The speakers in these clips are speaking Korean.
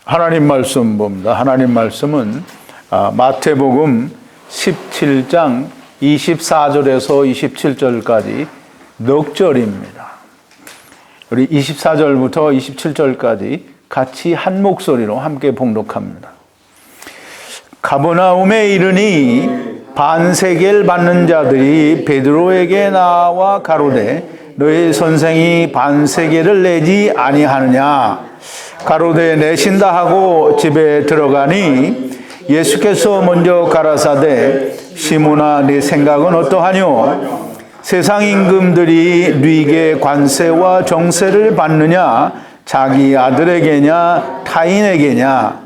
하나님 말씀 봅니다. 하나님 말씀은 마태복음 17장 24절에서 27절까지 넉 절입니다. 우리 24절부터 27절까지 같이 한 목소리로 함께 봉독합니다. 가버나움에 이르니 반세겔 받는 자들이 베드로에게 나와 가로되 너희 선생이 반세겔을 내지 아니하느냐. 가로되 내신다 하고 집에 들어가니 예수께서 먼저 가라사대 시몬아 네 생각은 어떠하뇨? 세상 임금들이 네게 관세와 정세를 받느냐 자기 아들에게냐 타인에게냐?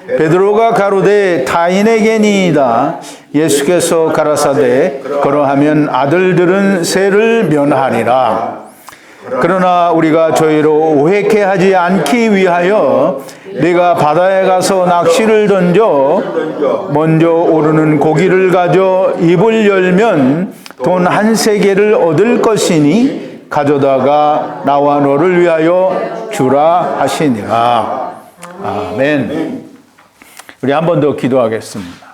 베드로가 가로되 타인에게니이다. 예수께서 가라사대 그러하면 아들들은 세를 면하리라. 그러나 우리가 저희로 오해케 하지 않기 위하여 네가 바다에 가서 낚시를 던져 먼저 오르는 고기를 가져 입을 열면 돈 한 세겔을 얻을 것이니 가져다가 나와 너를 위하여 주라 하시니라. 아멘. 우리 한 번 더 기도하겠습니다.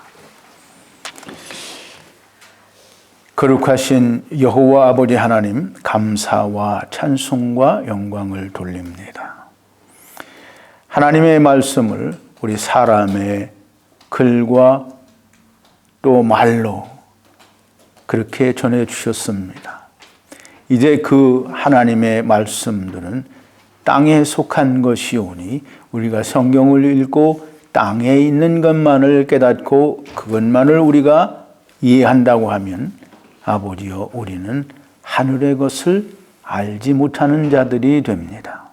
거룩하신 여호와 아버지 하나님, 감사와 찬송과 영광을 돌립니다. 하나님의 말씀을 우리 사람의 글과 또 말로 그렇게 전해주셨습니다. 이제 그 하나님의 말씀들은 땅에 속한 것이오니 우리가 성경을 읽고 땅에 있는 것만을 깨닫고 그것만을 우리가 이해한다고 하면 아버지여 우리는 하늘의 것을 알지 못하는 자들이 됩니다.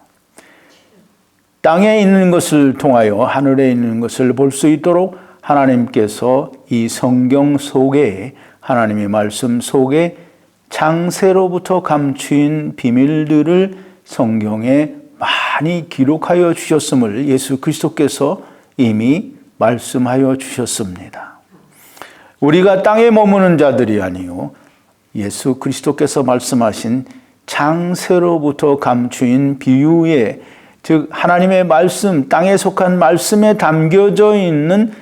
땅에 있는 것을 통하여 하늘에 있는 것을 볼 수 있도록 하나님께서 이 성경 속에 하나님의 말씀 속에 창세로부터 감추인 비밀들을 성경에 많이 기록하여 주셨음을 예수 그리스도께서 이미 말씀하여 주셨습니다. 우리가 땅에 머무는 자들이 아니요 예수 그리스도께서 말씀하신 창세로부터 감추인 비유에 즉 하나님의 말씀, 땅에 속한 말씀에 담겨져 있는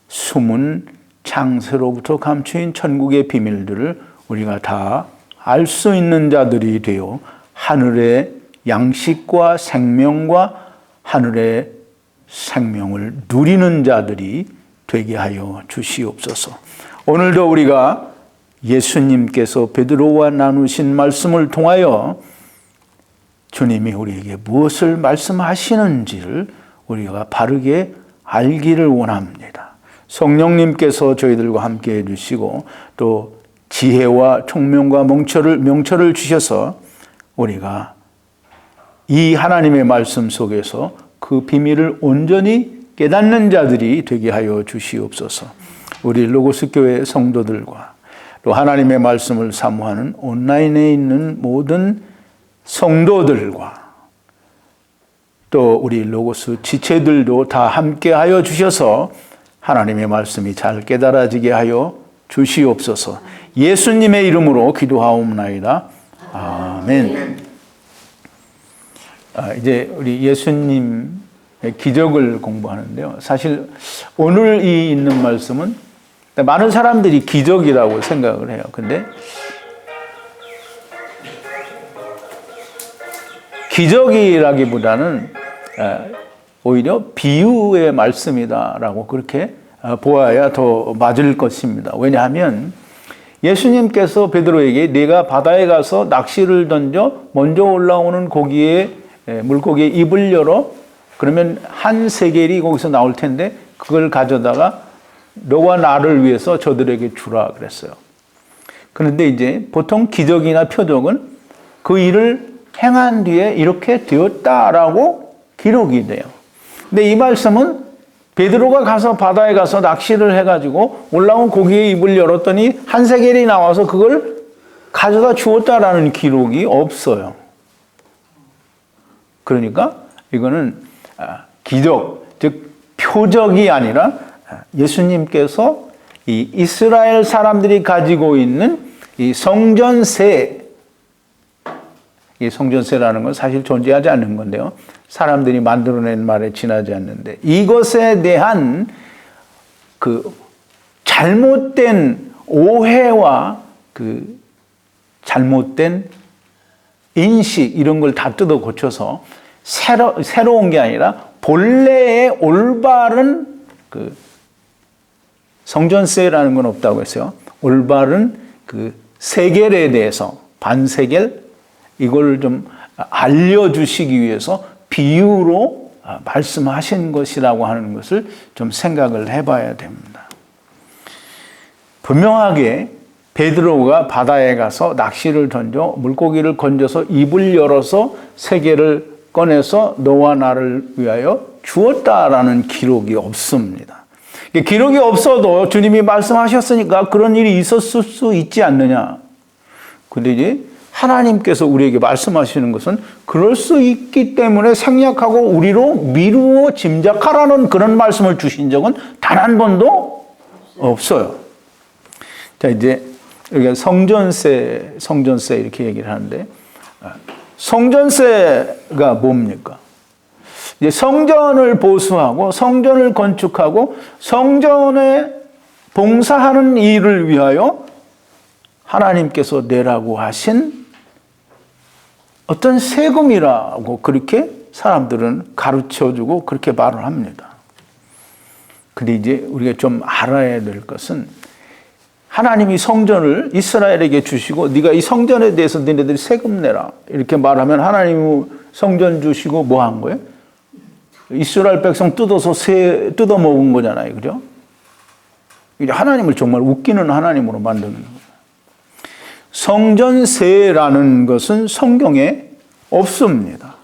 숨은 창세로부터 감추인 천국의 비밀들을 우리가 다 알 수 있는 자들이 되어 하늘의 양식과 생명과 하늘의 생명을 누리는 자들이 되게 하여 주시옵소서. 오늘도 우리가 예수님께서 베드로와 나누신 말씀을 통하여 주님이 우리에게 무엇을 말씀하시는지를 우리가 바르게 알기를 원합니다. 성령님께서 저희들과 함께 해주시고 또 지혜와 총명과 명철을 주셔서 우리가 이 하나님의 말씀 속에서 그 비밀을 온전히 깨닫는 자들이 되게 하여 주시옵소서. 우리 로고스 교회 성도들과 또 하나님의 말씀을 사모하는 온라인에 있는 모든 성도들과 또 우리 로고스 지체들도 다 함께 하여 주셔서 하나님의 말씀이 잘 깨달아지게 하여 주시옵소서. 예수님의 이름으로 기도하옵나이다. 아멘. 이제 우리 예수님의 기적을 공부하는데요. 사실 오늘 이 있는 말씀은 많은 사람들이 기적이라고 생각을 해요. 근데 기적이라기보다는 오히려 비유의 말씀이다라고 그렇게 보아야 더 맞을 것입니다. 왜냐하면 예수님께서 베드로에게 네가 바다에 가서 낚시를 던져 먼저 올라오는 물고기의 입을 열어 그러면 한 세겔이 거기서 나올 텐데 그걸 가져다가 너와 나를 위해서 저들에게 주라 그랬어요. 그런데 이제 보통 기적이나 표적은 그 일을 행한 뒤에 이렇게 되었다라고 기록이 돼요. 근데 이 말씀은 베드로가 가서 바다에 가서 낚시를 해가지고 올라온 고기의 입을 열었더니 한 세겔이 나와서 그걸 가져다 주었다라는 기록이 없어요. 그러니까 이거는 기적, 즉 표적이 아니라 예수님께서 이 이스라엘 사람들이 가지고 있는 이 성전세, 이 성전세라는 건 사실 존재하지 않는 건데요. 사람들이 만들어낸 말에 지나지 않는데 이것에 대한 그 잘못된 오해와 그 잘못된 인식 이런 걸 다 뜯어 고쳐서 새로운 게 아니라 본래의 올바른 그 성전세라는 건 없다고 했어요. 올바른 그 세겔에 대해서 반세겔 이걸 좀 알려주시기 위해서 비유로 말씀하신 것이라고 하는 것을 좀 생각을 해봐야 됩니다. 분명하게 베드로가 바다에 가서 낚시를 던져 물고기를 건져서 입을 열어서 세겔을 꺼내서 너와 나를 위하여 주었다라는 기록이 없습니다. 기록이 없어도 주님이 말씀하셨으니까 그런 일이 있었을 수 있지 않느냐. 근데 이제 하나님께서 우리에게 말씀하시는 것은 그럴 수 있기 때문에 생략하고 우리로 미루어 짐작하라는 그런 말씀을 주신 적은 단 한 번도 없어요. 자, 이제 여기가 성전세 이렇게 얘기를 하는데 성전세가 뭡니까? 이제 성전을 보수하고 성전을 건축하고 성전에 봉사하는 일을 위하여 하나님께서 내라고 하신 어떤 세금이라고 그렇게 사람들은 가르쳐주고 그렇게 말을 합니다. 근데 이제 우리가 좀 알아야 될 것은 하나님이 성전을 이스라엘에게 주시고 네가 이 성전에 대해서 너네들이 세금 내라 이렇게 말하면 하나님이 성전 주시고 뭐 한 거예요? 이스라엘 백성 뜯어 먹은 거잖아요. 그죠? 이제 하나님을 정말 웃기는 하나님으로 만드는 거예요. 성전세라는 것은 성경에 없습니다.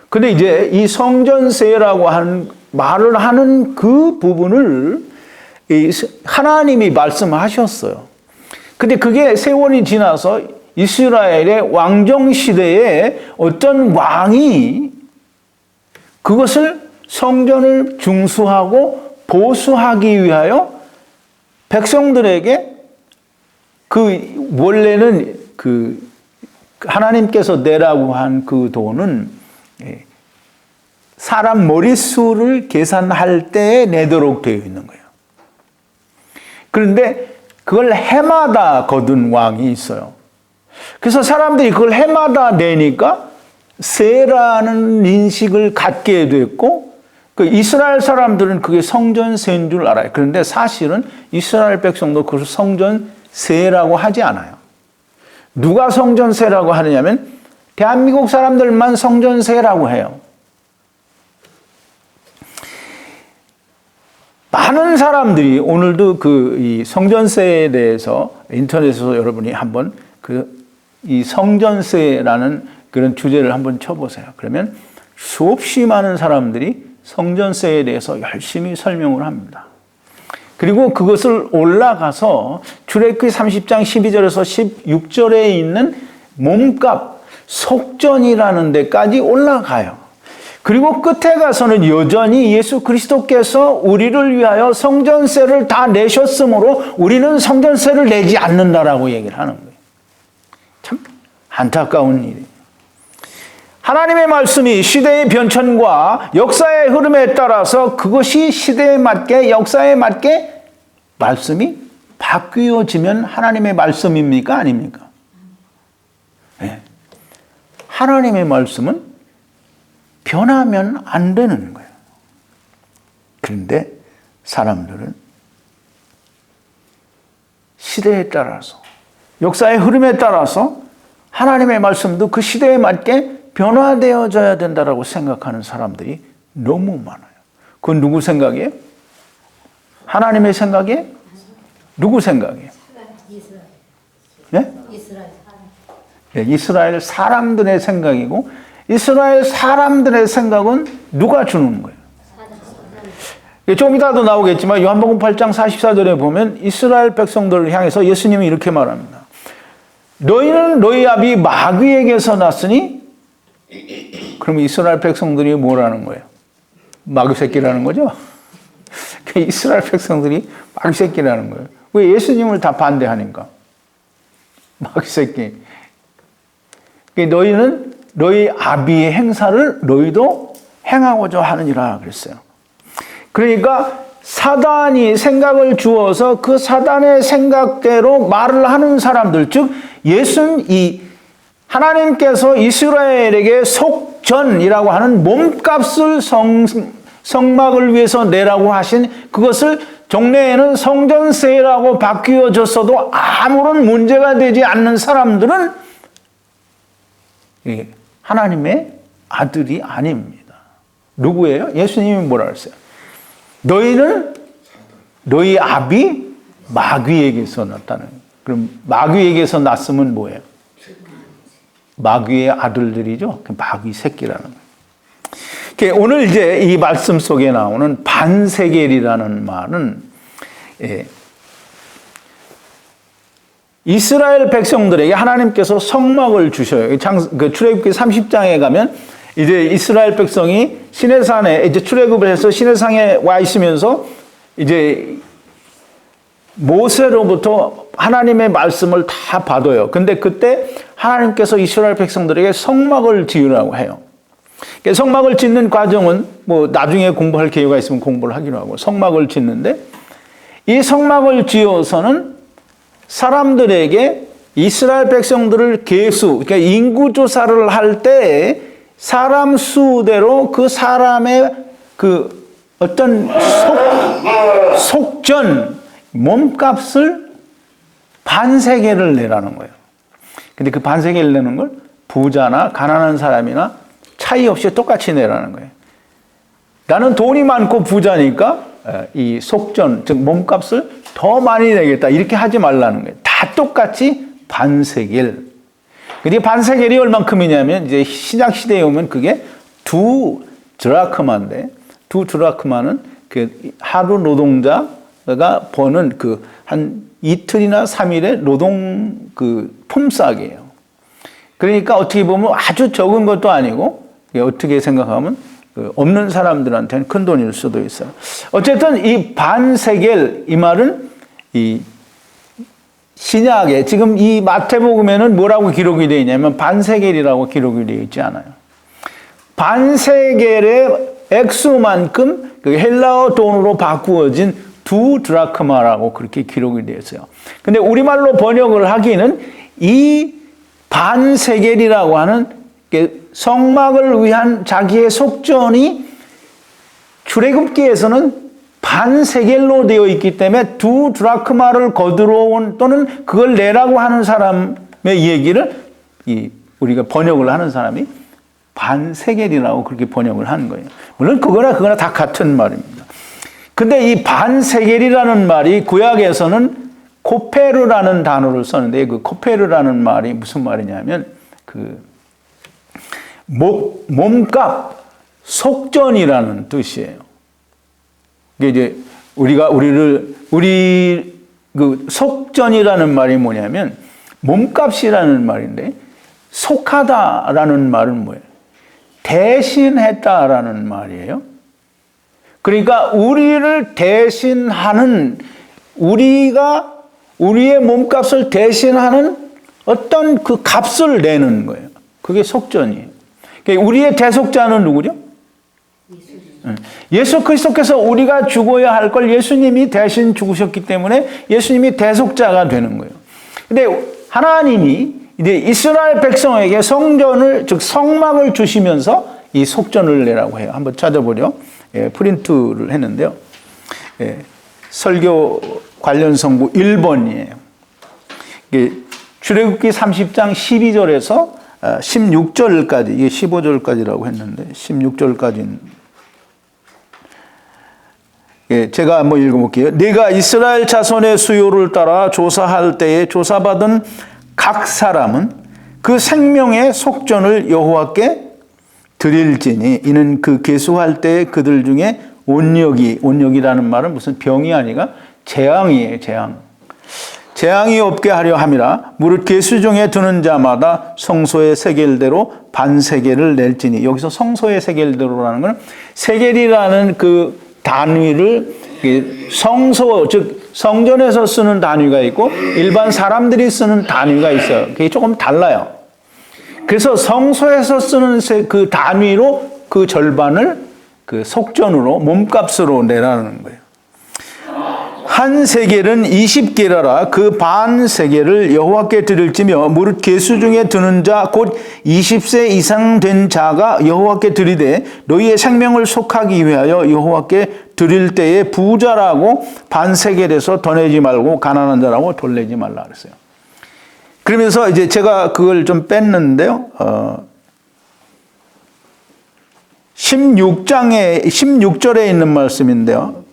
근데 이제 이 성전세라고 하는 말을 하는 그 부분을 하나님이 말씀하셨어요. 근데 그게 세월이 지나서 이스라엘의 왕정 시대에 어떤 왕이 그것을 성전을 중수하고 보수하기 위하여 백성들에게 그 원래는 그 하나님께서 내라고 한 그 돈은 사람 머릿수를 계산할 때에 내도록 되어 있는 거예요. 그런데 그걸 해마다 거둔 왕이 있어요. 그래서 사람들이 그걸 해마다 내니까 세라는 인식을 갖게 됐고 그 이스라엘 사람들은 그게 성전세인 줄 알아요. 그런데 사실은 이스라엘 백성도 그걸 성전세라고 하지 않아요. 누가 성전세라고 하느냐면 대한민국 사람들만 성전세라고 해요. 많은 사람들이 오늘도 이 성전세에 대해서 인터넷에서 여러분이 한번 이 성전세라는 그런 주제를 한번 쳐보세요. 그러면 수없이 많은 사람들이 성전세에 대해서 열심히 설명을 합니다. 그리고 그것을 올라가서 출애굽기 30장 12절에서 16절에 있는 몸값, 속전이라는 데까지 올라가요. 그리고 끝에 가서는 여전히 예수 그리스도께서 우리를 위하여 성전세를 다 내셨으므로 우리는 성전세를 내지 않는다라고 얘기를 하는 거예요. 참 안타까운 일이에요. 하나님의 말씀이 시대의 변천과 역사의 흐름에 따라서 그것이 시대에 맞게 역사에 맞게 말씀이 바뀌어지면 하나님의 말씀입니까? 아닙니까? 네. 하나님의 말씀은 변하면 안 되는 거예요. 그런데 사람들은 시대에 따라서 역사의 흐름에 따라서 하나님의 말씀도 그 시대에 맞게 변화되어져야 된다고 생각하는 사람들이 너무 많아요. 그건 누구 생각이에요? 하나님의 생각이에요? 누구 생각이에요? 네? 이스라엘 사람들의 생각이고 이스라엘 사람들의 생각은 누가 주는 거예요? 좀 이따도 나오겠지만 요한복음 8장 44절에 보면 이스라엘 백성들을 향해서 예수님이 이렇게 말합니다. 너희는 너희 아비 마귀에게서 났으니 그럼 이스라엘 백성들이 뭐라는 거예요? 마귀 새끼라는 거죠? 이스라엘 백성들이 마귀 새끼라는 거예요. 왜 예수님을 다 반대하니까? 마귀 새끼. 너희는 너희 아비의 행사를 너희도 행하고자 하느니라 그랬어요. 그러니까 사단이 생각을 주어서 그 사단의 생각대로 말을 하는 사람들, 즉 하나님께서 이스라엘에게 속전이라고 하는 몸값을 성막을 위해서 내라고 하신 그것을 종래에는 성전세라고 바뀌어졌어도 아무런 문제가 되지 않는 사람들은 하나님의 아들이 아닙니다. 누구예요? 예수님이 뭐라 그랬어요? 너희는 너희 아비 마귀에게서 났다는. 그럼 마귀에게서 났으면 뭐예요? 마귀의 아들들이죠. 마귀 새끼라는 거예요. 오늘 이제 이 말씀 속에 나오는 반세겔이라는 말은 이스라엘 백성들에게 하나님께서 성막을 주셔요. 출애굽기 30장에 가면 이제 이스라엘 백성이 시내산에 이제 출애굽을 해서 시내산에 와 있으면서 이제 모세로부터 하나님의 말씀을 다 받아요. 근데 그때 하나님께서 이스라엘 백성들에게 성막을 지으라고 해요. 성막을 짓는 과정은 뭐 나중에 공부할 기회가 있으면 공부를 하기로 하고 성막을 짓는데 이 성막을 지어서는 사람들에게 이스라엘 백성들을 그러니까 인구 조사를 할 때 사람 수대로 그 사람의 그 어떤 속전, 몸값을 반세겔을 내라는 거예요. 근데 그 반세겔을 내는 걸 부자나 가난한 사람이나 차이 없이 똑같이 내라는 거예요. 나는 돈이 많고 부자니까 이 속전, 즉 몸값을 더 많이 내겠다. 이렇게 하지 말라는 거예요. 다 똑같이 반세겔. 근데 반세겔이 얼만큼이냐면 이제 신약 시대에 오면 그게 2드라크마인데 2드라크마는 그 하루 노동자가 버는 그 한 이틀이나 3일의 노동 그 품삯이에요. 그러니까 어떻게 보면 아주 적은 것도 아니고 어떻게 생각하면 없는 사람들한테는 큰 돈일 수도 있어요. 어쨌든 이 반세겔 이 말은 이 신약에 지금 이 마태복음에는 뭐라고 기록이 되어 있냐면 반세겔이라고 기록이 되어 있지 않아요. 반세겔의 액수만큼 그 헬라어 돈으로 바꾸어진 2드라크마라고 그렇게 기록이 되어 있어요. 근데 우리말로 번역을 하기는 이 반세겔이라고 하는 성막을 위한 자기의 속전이 출애굽기에서는 반세겔로 되어 있기 때문에 2드라크마를 거두러온 또는 그걸 내라고 하는 사람의 얘기를 우리가 번역을 하는 사람이 반세겔이라고 그렇게 번역을 하는 거예요. 물론 그거나 다 같은 말입니다. 근데 이 반세겔이라는 말이 구약에서는 코페르라는 단어를 썼는데 그 코페르라는 말이 무슨 말이냐면 그 몸값, 속전이라는 뜻이에요. 이게 이제 우리 그 속전이라는 말이 뭐냐면 몸값이라는 말인데 속하다라는 말은 뭐예요? 대신했다라는 말이에요. 그러니까 우리를 대신하는 우리의 몸값을 대신하는 어떤 그 값을 내는 거예요. 그게 속전이에요. 그러니까 우리의 대속자는 누구죠? 예수 그리스도께서 우리가 죽어야 할 걸 예수님이 대신 죽으셨기 때문에 예수님이 대속자가 되는 거예요. 근데 하나님이 이제 이스라엘 백성에게 성전을, 즉 성막을 주시면서 이 속전을 내라고 해요. 한번 찾아보죠. 프린트를 했는데요. 설교 관련 성구 1번이에요. 출애굽기 30장 12절에서 16절까지, 이게 15절까지라고 했는데 16절까지는 제가 한번 읽어볼게요. 네가 이스라엘 자손의 수요를 따라 조사할 때에 조사받은 각 사람은 그 생명의 속전을 여호와께 드릴지니 이는 그 계수할 때 그들 중에 온역이라는 말은 무슨 병이 아니라 재앙이에요. 재앙이 없게 하려 함이라. 무릇 계수 중에 드는 자마다 성소의 세겔대로 반세겔을 낼지니. 여기서 성소의 세겔대로라는 건 세겔이라는 그 단위를 성소, 즉 성전에서 쓰는 단위가 있고 일반 사람들이 쓰는 단위가 있어요. 그게 조금 달라요. 그래서 성소에서 쓰는 그 단위로 그 절반을 그 속전으로 몸값으로 내라는 거예요. 한 세겔은 20게라라 그 반 세겔을 여호와께 드릴지며 무릇 계수 중에 드는 자 곧 20세 이상 된 자가 여호와께 드리되 너희의 생명을 속하기 위하여 여호와께 드릴 때에 부자라고 반 세겔에서 더 내지 말고 가난한 자라고 덜 내지 말라 그랬어요. 그러면서 이제 제가 그걸 좀 뺐는데요. 16절에 있는 말씀인데요.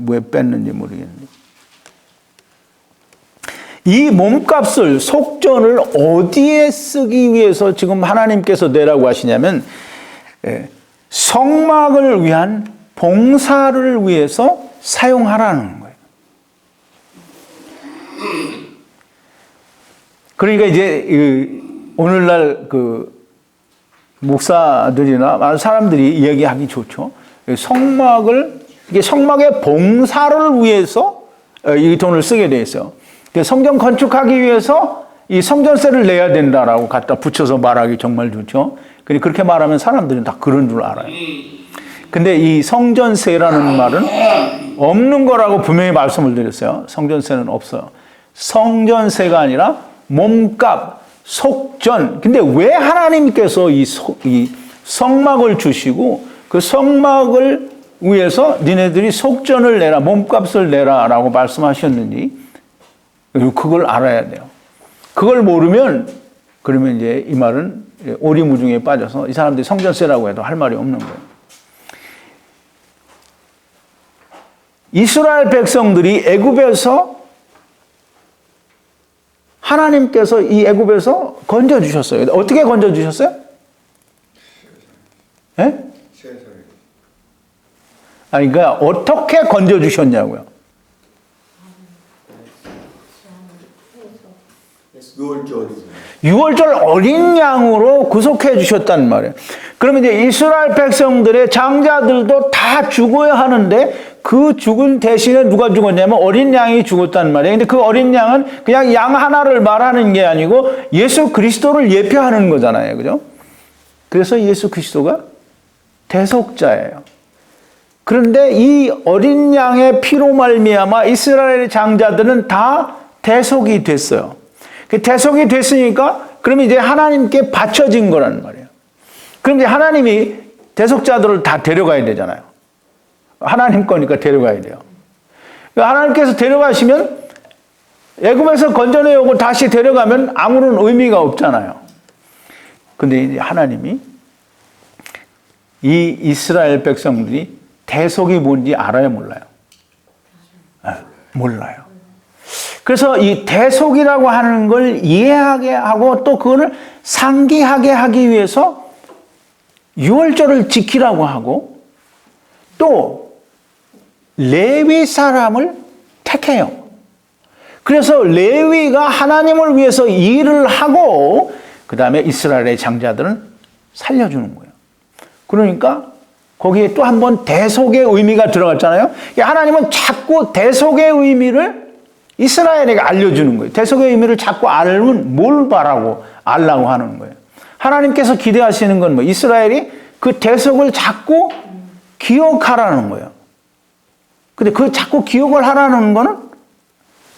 왜 뺐는지 모르겠네요. 이 몸값을, 속전을 어디에 쓰기 위해서 지금 하나님께서 내라고 하시냐면, 성막을 위한 봉사를 위해서 사용하라는 거예요. 그러니까 이제, 오늘날 목사들이나 사람들이 이야기하기 좋죠. 이게 성막의 봉사를 위해서 이 돈을 쓰게 돼 있어요. 성전 건축하기 위해서 이 성전세를 내야 된다라고 갖다 붙여서 말하기 정말 좋죠. 그렇게 말하면 사람들은 다 그런 줄 알아요. 근데 이 성전세라는 말은 없는 거라고 분명히 말씀을 드렸어요. 성전세는 없어요. 성전세가 아니라 몸값, 속전. 근데 왜 하나님께서 이 성막을 주시고 그 성막을 위해서 니네들이 속전을 내라, 몸값을 내라라고 말씀하셨는지 그걸 알아야 돼요. 그걸 모르면 그러면 이제 이 말은 오리무중에 빠져서 이 사람들이 성전세라고 해도 할 말이 없는 거예요. 이스라엘 백성들이 애굽에서 하나님께서 이 애굽에서 건져 주셨어요. 어떻게 건져 주셨어요? 예? 아니, 그러니까 어떻게 건져 주셨냐고요. 유월절 어린 양으로 구속해 주셨단 말이에요. 그러면 이제 이스라엘 백성들의 장자들도 다 죽어야 하는데 그 죽은 대신에 누가 죽었냐면 어린 양이 죽었단 말이에요. 근데 그 어린 양은 그냥 양 하나를 말하는 게 아니고 예수 그리스도를 예표하는 거잖아요. 그죠? 그래서 예수 그리스도가 대속자예요. 그런데 이 어린 양의 피로 말미암아 이스라엘의 장자들은 다 대속이 됐어요. 대속이 됐으니까 그러면 이제 하나님께 바쳐진 거란 말이에요. 그럼 이제 하나님이 대속자들을 다 데려가야 되잖아요. 하나님 거니까 데려가야 돼요. 하나님께서 데려가시면 애굽에서 건져내오고 다시 데려가면 아무런 의미가 없잖아요. 근데 이제 하나님이 이 이스라엘 백성들이 대속이 뭔지 알아요, 몰라요? 몰라요. 그래서 이 대속이라고 하는 걸 이해하게 하고 또 그거를 상기하게 하기 위해서 유월절을 지키라고 하고 또 레위 사람을 택해요. 그래서 레위가 하나님을 위해서 일을 하고 그 다음에 이스라엘의 장자들은 살려주는 거예요. 그러니까 거기에 또 한 번 대속의 의미가 들어갔잖아요. 하나님은 자꾸 대속의 의미를 이스라엘에게 알려주는 거예요. 대속의 의미를 자꾸 알면 뭘 바라고 알라고 하는 거예요. 하나님께서 기대하시는 건 뭐 이스라엘이 그 대속을 자꾸 기억하라는 거예요. 근데 그 자꾸 기억을 하라는 거는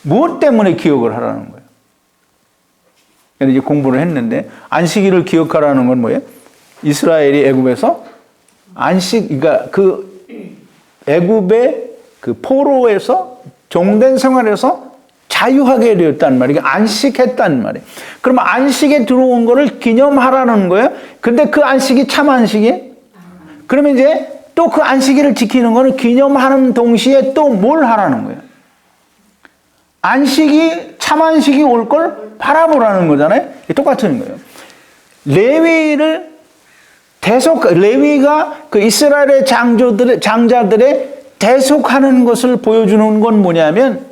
무엇 때문에 기억을 하라는 거예요? 이제 공부를 했는데 안식일을 기억하라는 건 뭐예요? 이스라엘이 애굽에서 그러니까 그 애굽의 그 포로에서 종된 생활에서 자유하게 되었단 말이에요. 안식했단 말이에요. 그러면 안식에 들어온 거를 기념하라는 거예요. 근데 그 안식이 참 안식이에요? 그러면 이제 또 그 안식일을 지키는 거는 기념하는 동시에 또 뭘 하라는 거예요? 안식이, 참 안식이 올 걸 바라보라는 거잖아요. 똑같은 거예요. 레위가 그 이스라엘의 장자들의 대속하는 것을 보여주는 건 뭐냐면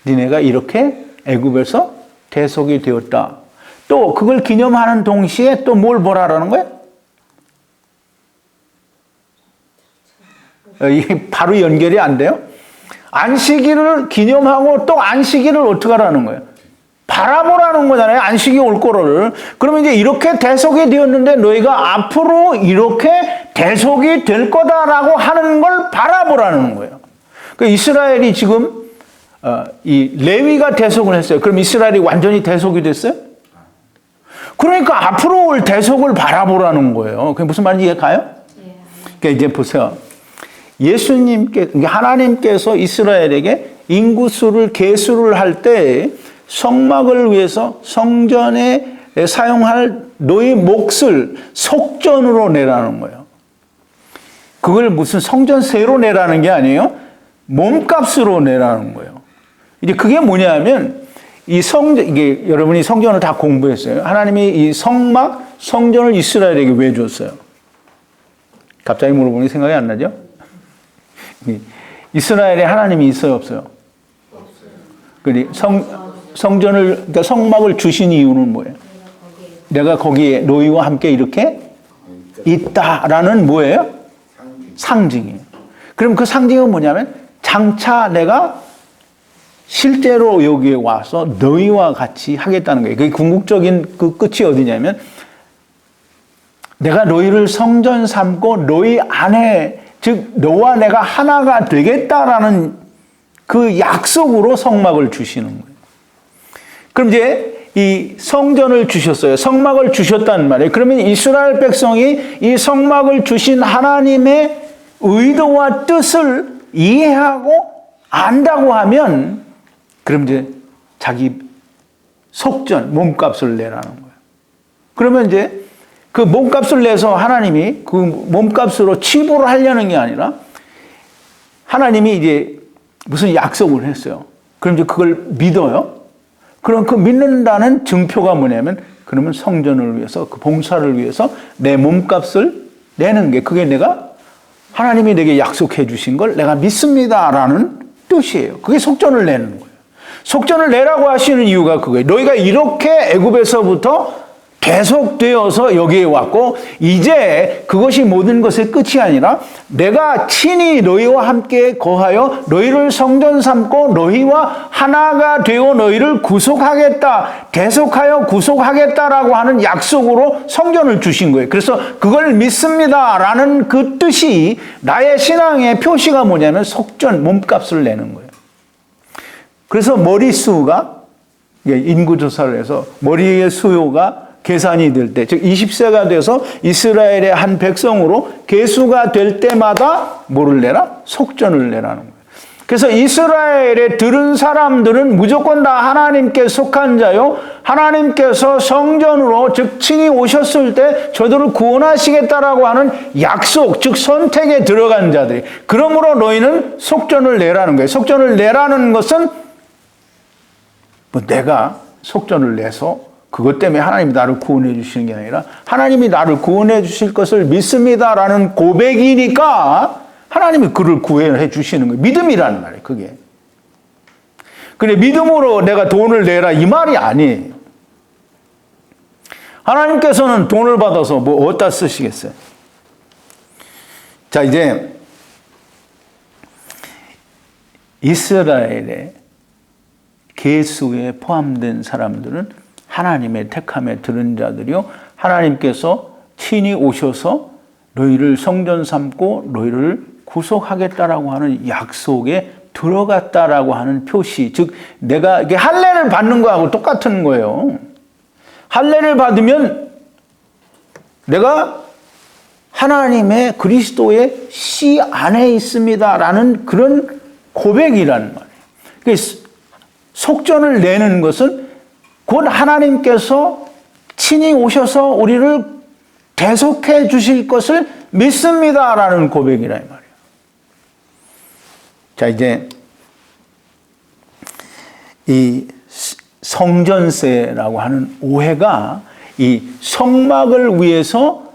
니네가 이렇게 애굽에서 대속이 되었다. 또 그걸 기념하는 동시에 또 뭘 보라라는 거예요? 이게 바로 연결이 안 돼요? 안식일을 기념하고 또 안식일을 어떻게 하라는 거예요? 바라보라는 거잖아요. 안식이 올 거를. 그러면 이제 이렇게 대속이 되었는데 너희가 앞으로 이렇게 대속이 될 거다라고 하는 걸 바라보라는 거예요. 그러니까 이스라엘이 지금 이 레위가 대속을 했어요. 그럼 이스라엘이 완전히 대속이 됐어요? 그러니까 앞으로 올 대속을 바라보라는 거예요. 그게 무슨 말인지 이해가요? 그러니까 이제 보세요. 하나님께서 이스라엘에게 인구수를 계수를 할 때 성막을 위해서 성전에 사용할 너희 몫을 속전으로 내라는 거예요. 그걸 무슨 성전세로 내라는 게 아니에요. 몸값으로 내라는 거예요. 이제 그게 뭐냐면 이게 여러분이 성전을 다 공부했어요. 하나님이 이 성전을 이스라엘에게 왜 줬어요? 갑자기 물어보니 생각이 안 나죠? 이스라엘에 하나님이 있어요, 없어요? 없어요. 그러니까 성막을 주신 이유는 뭐예요? 내가 거기에 너희와 함께 이렇게 있다라는 뭐예요? 상징이에요. 그럼 그 상징은 뭐냐면 장차 내가 실제로 여기에 와서 너희와 같이 하겠다는 거예요. 그게 궁극적인 그 끝이 어디냐면 내가 너희를 성전 삼고 너희 안에 즉 너와 내가 하나가 되겠다라는 그 약속으로 성막을 주시는 거예요. 그럼 이제 이 성전을 주셨어요. 성막을 주셨단 말이에요. 그러면 이스라엘 백성이 이 성막을 주신 하나님의 의도와 뜻을 이해하고 안다고 하면 그럼 이제 자기 속전, 몸값을 내라는 거예요. 그러면 이제 그 몸값을 내서 하나님이 그 몸값으로 치부를 하려는 게 아니라 하나님이 이제 무슨 약속을 했어요. 그럼 이제 그걸 믿어요. 그럼 그 믿는다는 증표가 뭐냐면 그러면 성전을 위해서 그 봉사를 위해서 내 몸값을 내는 게 그게 내가 하나님이 내게 약속해 주신 걸 내가 믿습니다라는 뜻이에요. 그게 속전을 내는 거예요. 속전을 내라고 하시는 이유가 그거예요. 너희가 이렇게 애굽에서부터 계속되어서 여기에 왔고 이제 그것이 모든 것의 끝이 아니라 내가 친히 너희와 함께 거하여 너희를 성전 삼고 너희와 하나가 되어 너희를 구속하겠다, 계속하여 구속하겠다라고 하는 약속으로 성전을 주신 거예요. 그래서 그걸 믿습니다라는 그 뜻이 나의 신앙의 표시가 뭐냐면 속전, 몸값을 내는 거예요. 그래서 머리수가 인구조사를 해서 머리의 수요가 계산이 될 때, 즉 20세가 돼서 이스라엘의 한 백성으로 계수가 될 때마다 뭐를 내라? 속전을 내라는 거예요. 그래서 이스라엘에 들은 사람들은 무조건 다 하나님께 속한 자요. 하나님께서 성전으로 즉 친히 오셨을 때 저들을 구원하시겠다라고 하는 약속, 즉 선택에 들어간 자들이. 그러므로 너희는 속전을 내라는 거예요. 속전을 내라는 것은 뭐 내가 속전을 내서 그것 때문에 하나님이 나를 구원해 주시는 게 아니라 하나님이 나를 구원해 주실 것을 믿습니다라는 고백이니까 하나님이 그를 구원해 주시는 거예요. 믿음이라는 말이에요. 그게. 근데 믿음으로 내가 돈을 내라 이 말이 아니에요. 하나님께서는 돈을 받아서 뭐 어디다 쓰시겠어요? 자, 이제 이스라엘의 계수에 포함된 사람들은 하나님의 택함에 들은 자들이요. 하나님께서 친히 오셔서 너희를 성전 삼고 너희를 구속하겠다라고 하는 약속에 들어갔다라고 하는 표시. 즉, 내가 이게 할례를 받는 거하고 똑같은 거예요. 할례를 받으면 내가 하나님의 그리스도의 씨 안에 있습니다라는 그런 고백이라는 말이에요. 속전을 내는 것은 곧 하나님께서 친히 오셔서 우리를 대속해 주실 것을 믿습니다라는 고백이라 이 말이에요. 자, 이제 이 성전세라고 하는 오해가 이 성막을 위해서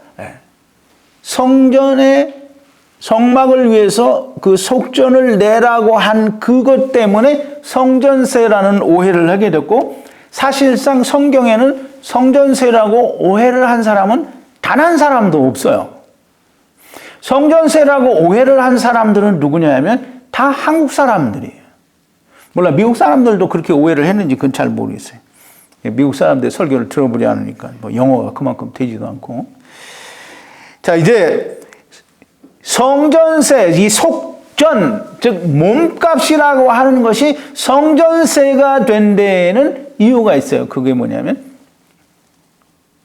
성막을 위해서 그 속전을 내라고 한 그것 때문에 성전세라는 오해를 하게 됐고 사실상 성경에는 성전세라고 오해를 한 사람은 단 한 사람도 없어요. 성전세라고 오해를 한 사람들은 누구냐 하면 다 한국 사람들이에요. 몰라 미국 사람들도 그렇게 오해를 했는지 그건 잘 모르겠어요. 미국 사람들 설교를 들어보지 않으니까 뭐 영어가 그만큼 되지도 않고. 자, 이제 성전세, 이 속전, 즉 몸값이라고 하는 것이 성전세가 된 데에는 이유가 있어요. 그게 뭐냐면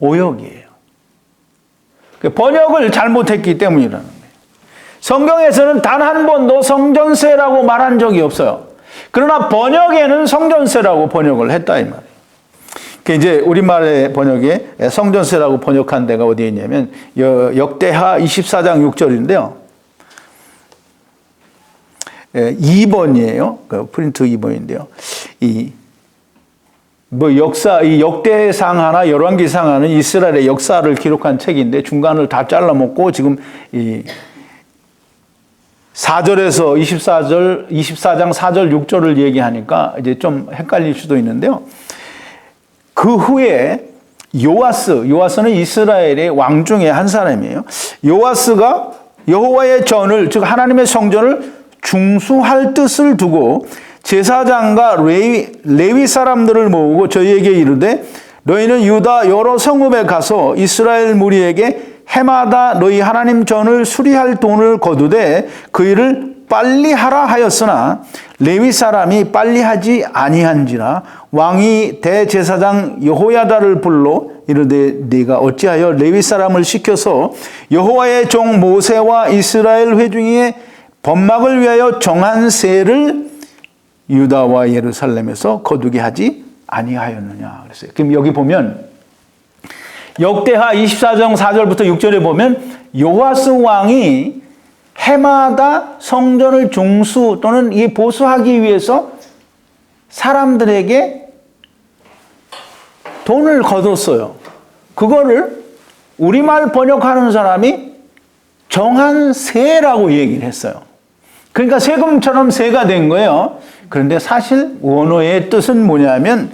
오역이에요. 번역을 잘못했기 때문이라는 거예요. 성경에서는 단 한 번도 성전세라고 말한 적이 없어요. 그러나 번역에는 성전세라고 번역을 했다 이 말이에요. 이제 우리말의 번역에 성전세라고 번역한 데가 어디에 있냐면 역대하 24장 6절인데요. 2번이에요. 그 프린트 2번인데요. 이 역대상하나 열왕기상하는 이스라엘의 역사를 기록한 책인데 중간을 다 잘라먹고 지금 이 4절에서 24장 4절 6절을 얘기하니까 이제 좀 헷갈릴 수도 있는데요. 그 후에 요아스는 이스라엘의 왕 중에 한 사람이에요. 요아스가 여호와의 전을, 즉 하나님의 성전을 중수할 뜻을 두고 제사장과 레위 사람들을 모으고 저희에게 이르되 너희는 유다 여러 성읍에 가서 이스라엘 무리에게 해마다 너희 하나님 전을 수리할 돈을 거두되 그 일을 빨리 하라 하였으나 레위 사람이 빨리 하지 아니한지라 왕이 대제사장 여호야다를 불러 이르되 네가 어찌하여 레위 사람을 시켜서 여호와의 종 모세와 이스라엘 회중의 번막을 위하여 정한 세를 유다와 예루살렘에서 거두게 하지 아니하였느냐 그랬어요. 그럼 여기 보면 역대하 24장 4절부터 6절에 보면 요아스 왕이 해마다 성전을 중수 또는 이 보수하기 위해서 사람들에게 돈을 거뒀어요. 그거를 우리말 번역하는 사람이 정한 세라고 얘기를 했어요. 그러니까 세금처럼 세가 된 거예요. 그런데 사실 원어의 뜻은 뭐냐면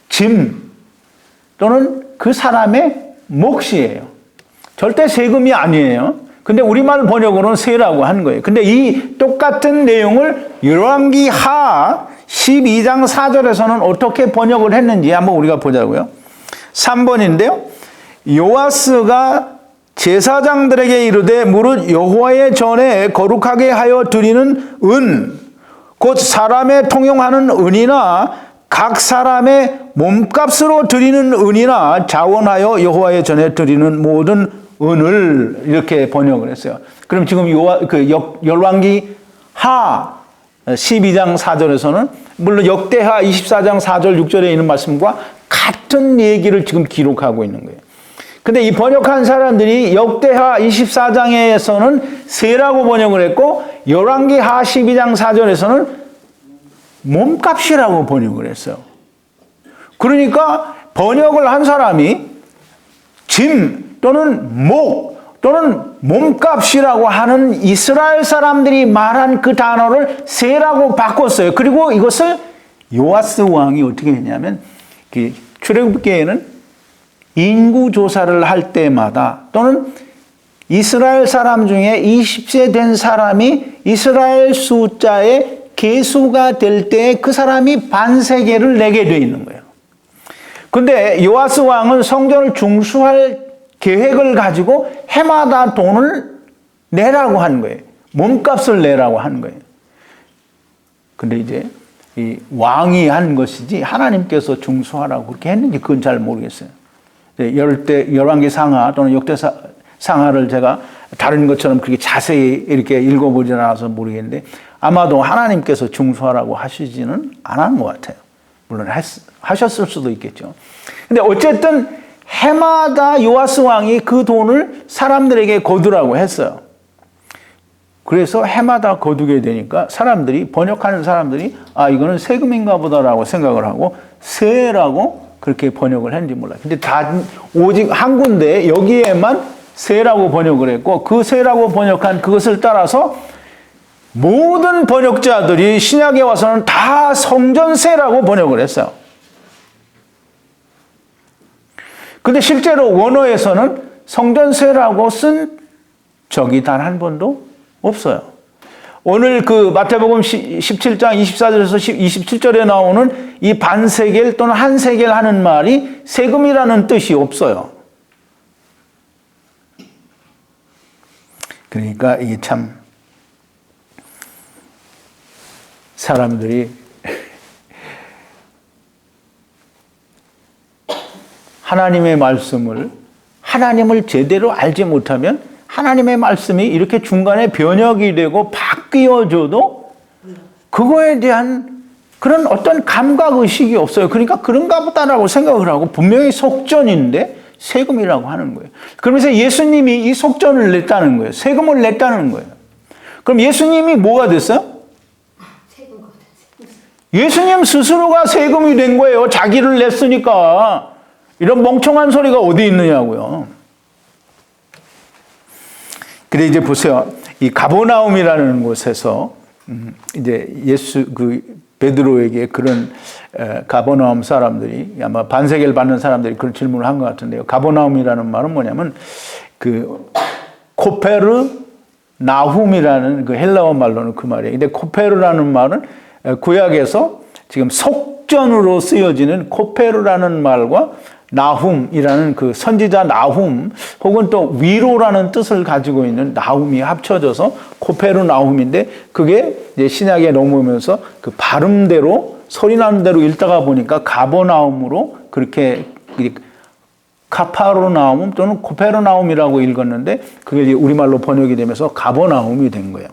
짐 또는 그 사람의 몫이에요. 절대 세금이 아니에요. 근데 우리말 번역으로는 세라고 하는 거예요. 근데 이 똑같은 내용을 열왕기하 12장 4절에서는 어떻게 번역을 했는지 한번 우리가 보자고요. 3번인데요. 요아스가 제사장들에게 이르되 무릇 여호와의 전에 거룩하게 하여 드리는 은, 곧 사람의 통용하는 은이나 각 사람의 몸값으로 드리는 은이나 자원하여 여호와의 전에 드리는 모든 은을 이렇게 번역을 했어요. 그럼 지금 열왕기 하 12장 4절에서는 물론 역대하 24장 4절 6절에 있는 말씀과 같은 얘기를 지금 기록하고 있는 거예요. 근데 이 번역한 사람들이 역대하 24장에서는 세라고 번역을 했고 열왕기 하 12장 4절에서는 몸값이라고 번역을 했어요. 그러니까 번역을 한 사람이 짐 또는 목 또는 몸값이라고 하는 이스라엘 사람들이 말한 그 단어를 세라고 바꿨어요. 그리고 이것을 요아스 왕이 어떻게 했냐면 출애굽기에는 인구 조사를 할 때마다 또는 이스라엘 사람 중에 20세 된 사람이 이스라엘 숫자의 계수가 될 때 그 사람이 반세계를 내게 되어 있는 거예요. 근데 요아스 왕은 성전을 중수할 계획을 가지고 해마다 돈을 내라고 한 거예요. 몸값을 내라고 한 거예요. 근데 이제 이 왕이 한 것이지 하나님께서 중수하라고 그렇게 했는지 그건 잘 모르겠어요. 열왕기 상하 또는 역대 상하를 제가 다른 것처럼 그렇게 자세히 이렇게 읽어보지 않아서 모르겠는데 아마도 하나님께서 중수하라고 하시지는 않은 것 같아요. 물론 하셨을 수도 있겠죠. 근데 어쨌든 해마다 요아스 왕이 그 돈을 사람들에게 거두라고 했어요. 그래서 해마다 거두게 되니까 번역하는 사람들이 이거는 세금인가 보다라고 생각을 하고 세라고 그렇게 번역을 했는지 몰라요. 근데 오직 한 군데 여기에만 세라고 번역을 했고 그 세라고 번역한 그것을 따라서 모든 번역자들이 신약에 와서는 다 성전세라고 번역을 했어요. 근데 실제로 원어에서는 성전세라고 쓴 적이 단 한 번도 없어요. 오늘 그 마태복음 17장 24절에서 27절에 나오는 이 반세겔 또는 한 세겔 하는 말이 세금이라는 뜻이 없어요. 그러니까 이게 참 사람들이 하나님의 말씀을 하나님을 제대로 알지 못하면 하나님의 말씀이 이렇게 중간에 변혁이 되고 바뀌어져도 그거에 대한 그런 어떤 감각의식이 없어요. 그러니까 그런가 보다라고 생각을 하고 분명히 속전인데 세금이라고 하는 거예요. 그러면서 예수님이 이 속전을 냈다는 거예요. 세금을 냈다는 거예요. 그럼 예수님이 뭐가 됐어요? 예수님 스스로가 세금이 된 거예요. 자기를 냈으니까. 이런 멍청한 소리가 어디 있느냐고요. 그래 이제 보세요. 이 가버나움이라는 곳에서 이제 베드로에게 그런 가버나움 사람들이 아마 반세겔 받는 사람들이 그런 질문을 한 것 같은데요. 가버나움이라는 말은 뭐냐면 그 코페르 나훔이라는 그 헬라어 말로는 그 말이에요. 근데 코페르라는 말은 구약에서 지금 속전으로 쓰여지는 코페르라는 말과 나훔이라는 그 선지자 나훔 혹은 또 위로라는 뜻을 가지고 있는 나훔이 합쳐져서 코페르 나훔인데 그게 이제 신약에 넘으면서 그 발음대로 소리 나는 대로 읽다가 보니까 가버나움으로 그렇게 카파르나움 또는 코페르나움이라고 읽었는데 그게 이제 우리말로 번역이 되면서 가버나움이 된 거예요.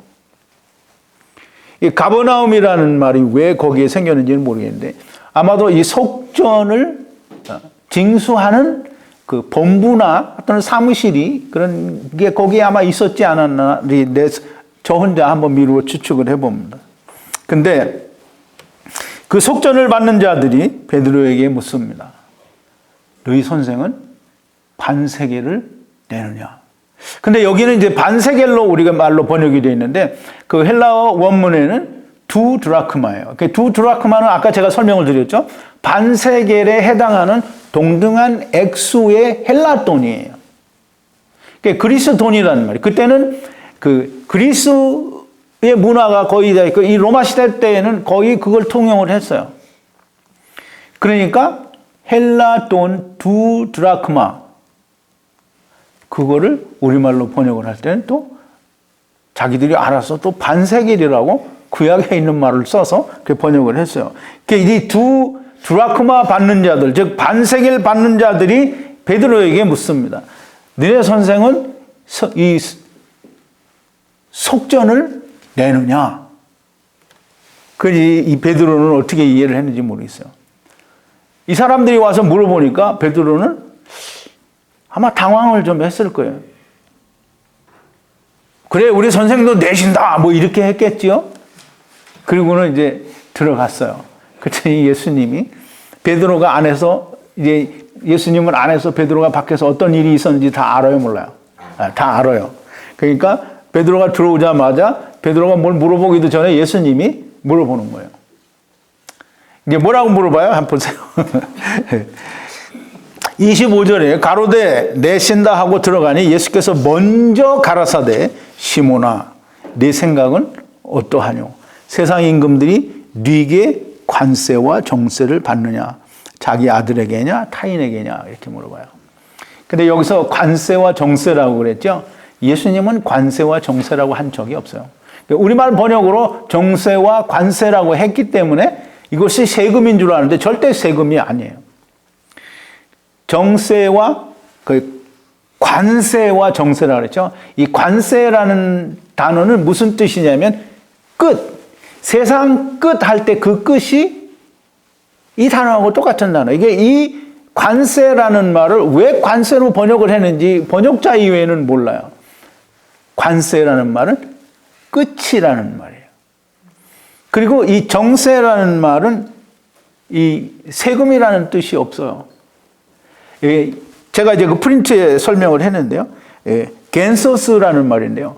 이 가버나움이라는 말이 왜 거기에 생겼는지는 모르겠는데 아마도 이 속전을 징수하는 그 본부나 어떤 사무실이 그런 게 거기에 아마 있었지 않았나 저 혼자 한번 미루어 추측을 해봅니다. 근데 그 속전을 받는 자들이 베드로에게 묻습니다. 너희 선생은 반세겔을 내느냐? 근데 여기는 이제 반세겔로 우리가 말로 번역이 되어 있는데 그 헬라어 원문에는 두 드라크마예요. 두 드라크마는 아까 제가 설명을 드렸죠. 반세겔에 해당하는 동등한 액수의 헬라 돈이에요. 그리스 돈이라는 말이에요. 그때는 그 그리스의 문화가 거의 이 로마 시대 때에는 거의 그걸 통용을 했어요. 그러니까 헬라 돈 두 드라크마 그거를 우리말로 번역을 할 때는 또 자기들이 알아서 또 반세겔이라고 구약에 있는 말을 써서 그 번역을 했어요. 이 두 드라크마 받는 자들, 즉 반세겔 받는 자들이 베드로에게 묻습니다. 너네 선생은 이 속전을 내느냐? 이 베드로는 어떻게 이해를 했는지 모르겠어요. 이 사람들이 와서 물어보니까 베드로는 아마 당황을 좀 했을 거예요. 그래, 우리 선생도 내신다. 뭐 이렇게 했겠지요. 그리고는 이제 들어갔어요. 그랬더니 예수님이 베드로가 안에서 이제 예수님은 안에서 베드로가 밖에서 어떤 일이 있었는지 다 알아요, 몰라요? 다 알아요. 그러니까 베드로가 들어오자마자 베드로가 뭘 물어보기도 전에 예수님이 물어보는 거예요. 이제 뭐라고 물어봐요? 한번 보세요. 25절에 가로되 내신다 하고 들어가니 예수께서 먼저 가라사대 시몬아 네 생각은 어떠하뇨? 세상 임금들이 네게 관세와 정세를 받느냐? 자기 아들에게냐 타인에게냐? 이렇게 물어봐요. 근데 여기서 관세와 정세라고 그랬죠? 예수님은 관세와 정세라고 한 적이 없어요. 우리말 번역으로 정세와 관세라고 했기 때문에 이것이 세금인 줄 아는데 절대 세금이 아니에요. 정세와 관세와 정세라고 그랬죠. 이 관세라는 단어는 무슨 뜻이냐면 끝, 세상 끝 할 때 그 끝이 이 단어하고 똑같은 단어. 이게 이 관세라는 말을 왜 관세로 번역을 했는지 번역자 이외에는 몰라요. 관세라는 말은 끝이라는 말이에요. 그리고 이 정세라는 말은 이 세금이라는 뜻이 없어요. 제가 이제 그 프린트에 설명을 했는데요. 겐서스라는 말인데요.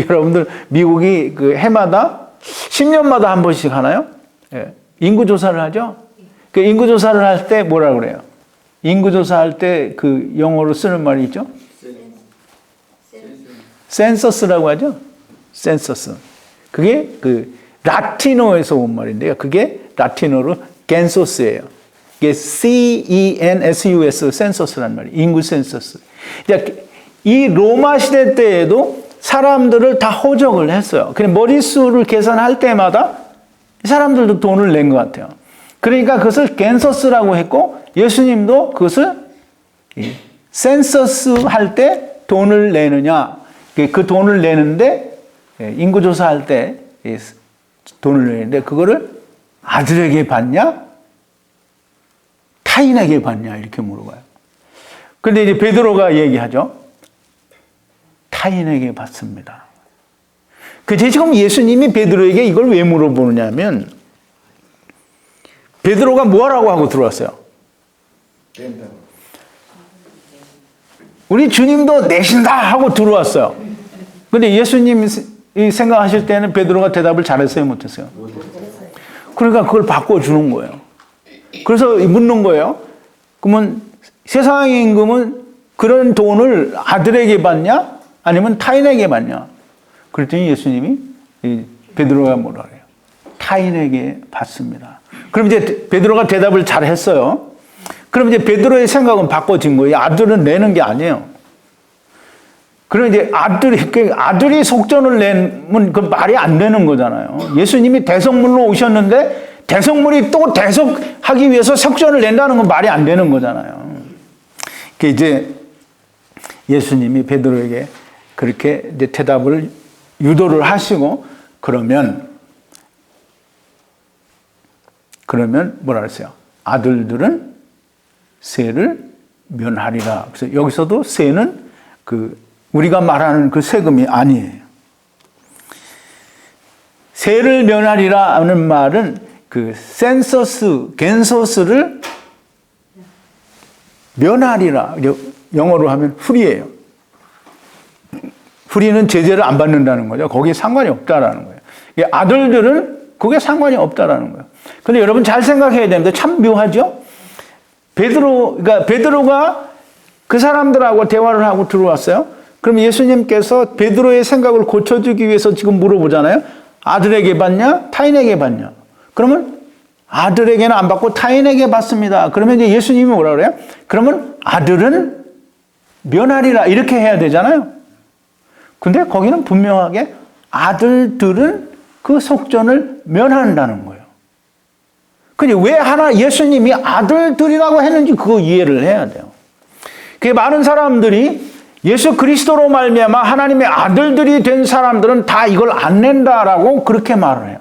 여러분들 미국이 그 해마다 10년마다 한 번씩 하나요? 인구조사를 하죠? 그 인구조사를 할 때 뭐라 그래요? 인구조사할 때 그 영어로 쓰는 말이 있죠? 센서스라고 하죠? 센서스. 그게 그 라틴어에서 온 말인데요. 그게 라틴어로 겐소스예요. 이게 CENSUS, 센서스란 말이에요. 인구 센서스. 이 로마 시대 때에도 사람들을 다 호적을 했어요. 그냥 머릿수를 계산할 때마다 사람들도 돈을 낸 것 같아요. 그러니까 그것을 겐서스라고 했고 예수님도 그것을 센서스 할 때 돈을 내느냐, 그 돈을 내는데 인구조사할 때 돈을 내는데 그거를 아들에게 받냐? 타인에게 받냐? 이렇게 물어봐요. 근데 이제 베드로가 얘기하죠. 타인에게 받습니다. 그제 지금 예수님이 베드로에게 이걸 왜 물어보느냐면 베드로가 뭐하라고 하고 들어왔어요? 우리 주님도 내신다 하고 들어왔어요. 근데 예수님이 생각하실 때는 베드로가 대답을 잘했어요, 못했어요? 그러니까 그걸 바꿔주는 거예요. 그래서 묻는 거예요. 그러면 세상의 임금은 그런 돈을 아들에게 받냐? 아니면 타인에게 받냐? 그랬더니 예수님이 베드로가 뭐라 그래요? 타인에게 받습니다. 그럼 이제 베드로가 대답을 잘 했어요. 그럼 이제 베드로의 생각은 바꿔진 거예요. 아들은 내는 게 아니에요. 그럼 이제 아들이 속전을 내면 그 말이 안 되는 거잖아요. 예수님이 대속물로 오셨는데 대속물이 또 대속하기 위해서 속전을 낸다는 건 말이 안 되는 거잖아요. 그 이제 예수님이 베드로에게 그렇게 이제 대답을 유도를 하시고 그러면 뭐라 그랬어요? 아들들은 세를 면하리라. 그래서 여기서도 세는 우리가 말하는 그 세금이 아니에요. 세를 면하리라 하는 말은 그 겐서스를 면하리라. 영어로 하면 프리예요. 프리는 제재를 안 받는다는 거죠. 거기에 상관이 없다라는 거예요. 아들들은 그게 상관이 없다라는 거예요. 근데 여러분 잘 생각해야 되는데 참 묘하죠? 그러니까 베드로가 그 사람들하고 대화를 하고 들어왔어요. 그럼 예수님께서 베드로의 생각을 고쳐주기 위해서 지금 물어보잖아요. 아들에게 받냐? 타인에게 받냐? 그러면 아들에게는 안 받고 타인에게 받습니다. 그러면 이제 예수님이 뭐라 그래요? 그러면 아들은 면하리라 이렇게 해야 되잖아요. 근데 거기는 분명하게 아들들은 그 속전을 면한다는 거예요. 근데 왜 예수님이 아들들이라고 했는지 그거 이해를 해야 돼요. 그게 많은 사람들이 예수 그리스도로 말미암아 하나님의 아들들이 된 사람들은 다 이걸 안 낸다라고 그렇게 말을 해요.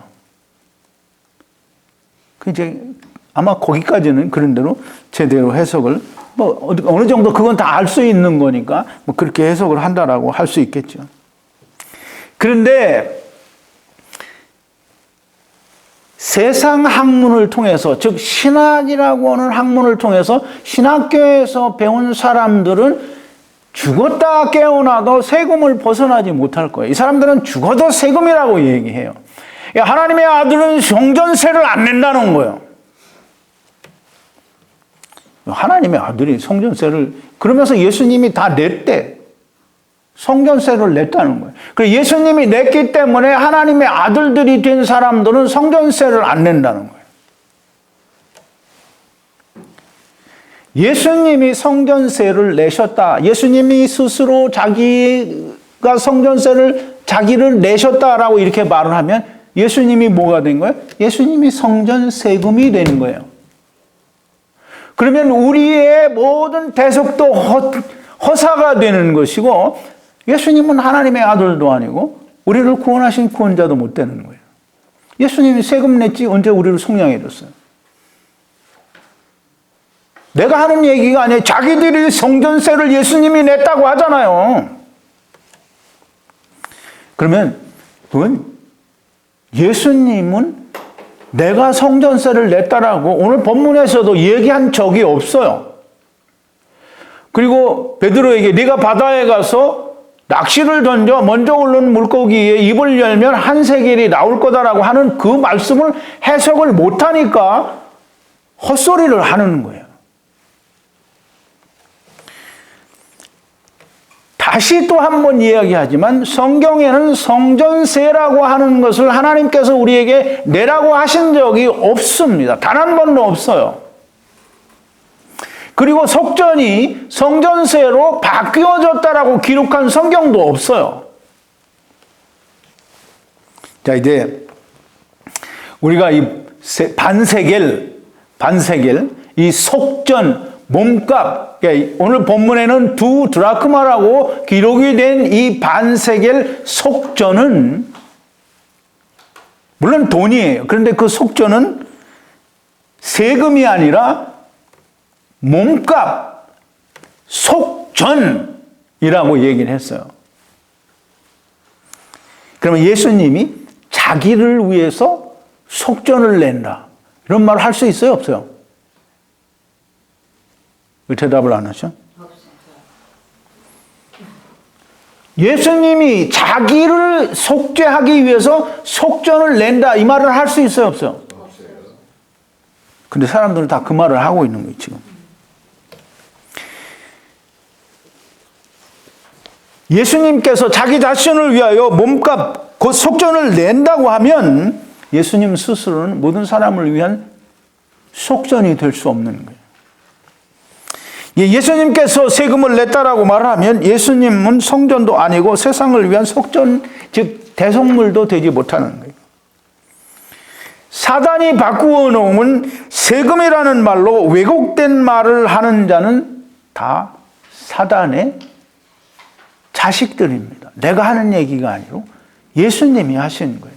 이제 아마 거기까지는 그런 대로 제대로 해석을 어느 정도 그건 다 알 수 있는 거니까 그렇게 해석을 한다라고 할 수 있겠죠. 그런데 세상 학문을 통해서, 즉 신학이라고 하는 학문을 통해서 신학교에서 배운 사람들은 죽었다 깨어나도 세금을 벗어나지 못할 거예요. 이 사람들은 죽어도 세금이라고 얘기해요. 하나님의 아들은 성전세를 안 낸다는 거예요. 하나님의 아들이 성전세를, 그러면서 예수님이 다 냈대. 성전세를 냈다는 거예요. 그래서 예수님이 냈기 때문에 하나님의 아들들이 된 사람들은 성전세를 안 낸다는 거예요. 예수님이 성전세를 내셨다. 예수님이 스스로 자기가 성전세를 자기를 내셨다라고 이렇게 말을 하면 예수님이 뭐가 된 거예요? 예수님이 성전세금이 되는 거예요. 그러면 우리의 모든 대속도 허사가 되는 것이고 예수님은 하나님의 아들도 아니고 우리를 구원하신 구원자도 못 되는 거예요. 예수님이 세금 냈지 언제 우리를 속량해 줬어요? 내가 하는 얘기가 아니에요. 자기들이 성전세를 예수님이 냈다고 하잖아요. 그러면 그건 예수님은 내가 성전세를 냈다라고 오늘 본문에서도 얘기한 적이 없어요. 그리고 베드로에게 네가 바다에 가서 낚시를 던져 먼저 오른 물고기에 입을 열면 한 세겔이 나올 거다라고 하는 그 말씀을 해석을 못하니까 헛소리를 하는 거예요. 다시 또 한 번 이야기하지만 성경에는 성전세라고 하는 것을 하나님께서 우리에게 내라고 하신 적이 없습니다. 단 한 번도 없어요. 그리고 속전이 성전세로 바뀌어졌다라고 기록한 성경도 없어요. 자, 이제 우리가 이 반세겔, 이 속전, 몸값, 오늘 본문에는 2 드라크마라고 기록이 된 이 반세겔 속전은 물론 돈이에요. 그런데 그 속전은 세금이 아니라 몸값, 속전이라고 얘기를 했어요. 그러면 예수님이 자기를 위해서 속전을 낸다. 이런 말을 할 수 있어요? 없어요? 왜 대답을 안 하죠? 예수님이 자기를 속죄하기 위해서 속전을 낸다. 이 말을 할 수 있어요? 없어요? 근데 사람들은 다 그 말을 하고 있는 거예요, 지금. 예수님께서 자기 자신을 위하여 몸값, 곧 속전을 낸다고 하면 예수님 스스로는 모든 사람을 위한 속전이 될 수 없는 거예요. 예수님께서 세금을 냈다라고 말하면 예수님은 성전도 아니고 세상을 위한 속전, 즉 대속물도 되지 못하는 거예요. 사단이 바꾸어 놓은 세금이라는 말로 왜곡된 말을 하는 자는 다 사단의 자식들입니다. 내가 하는 얘기가 아니고 예수님이 하시는 거예요.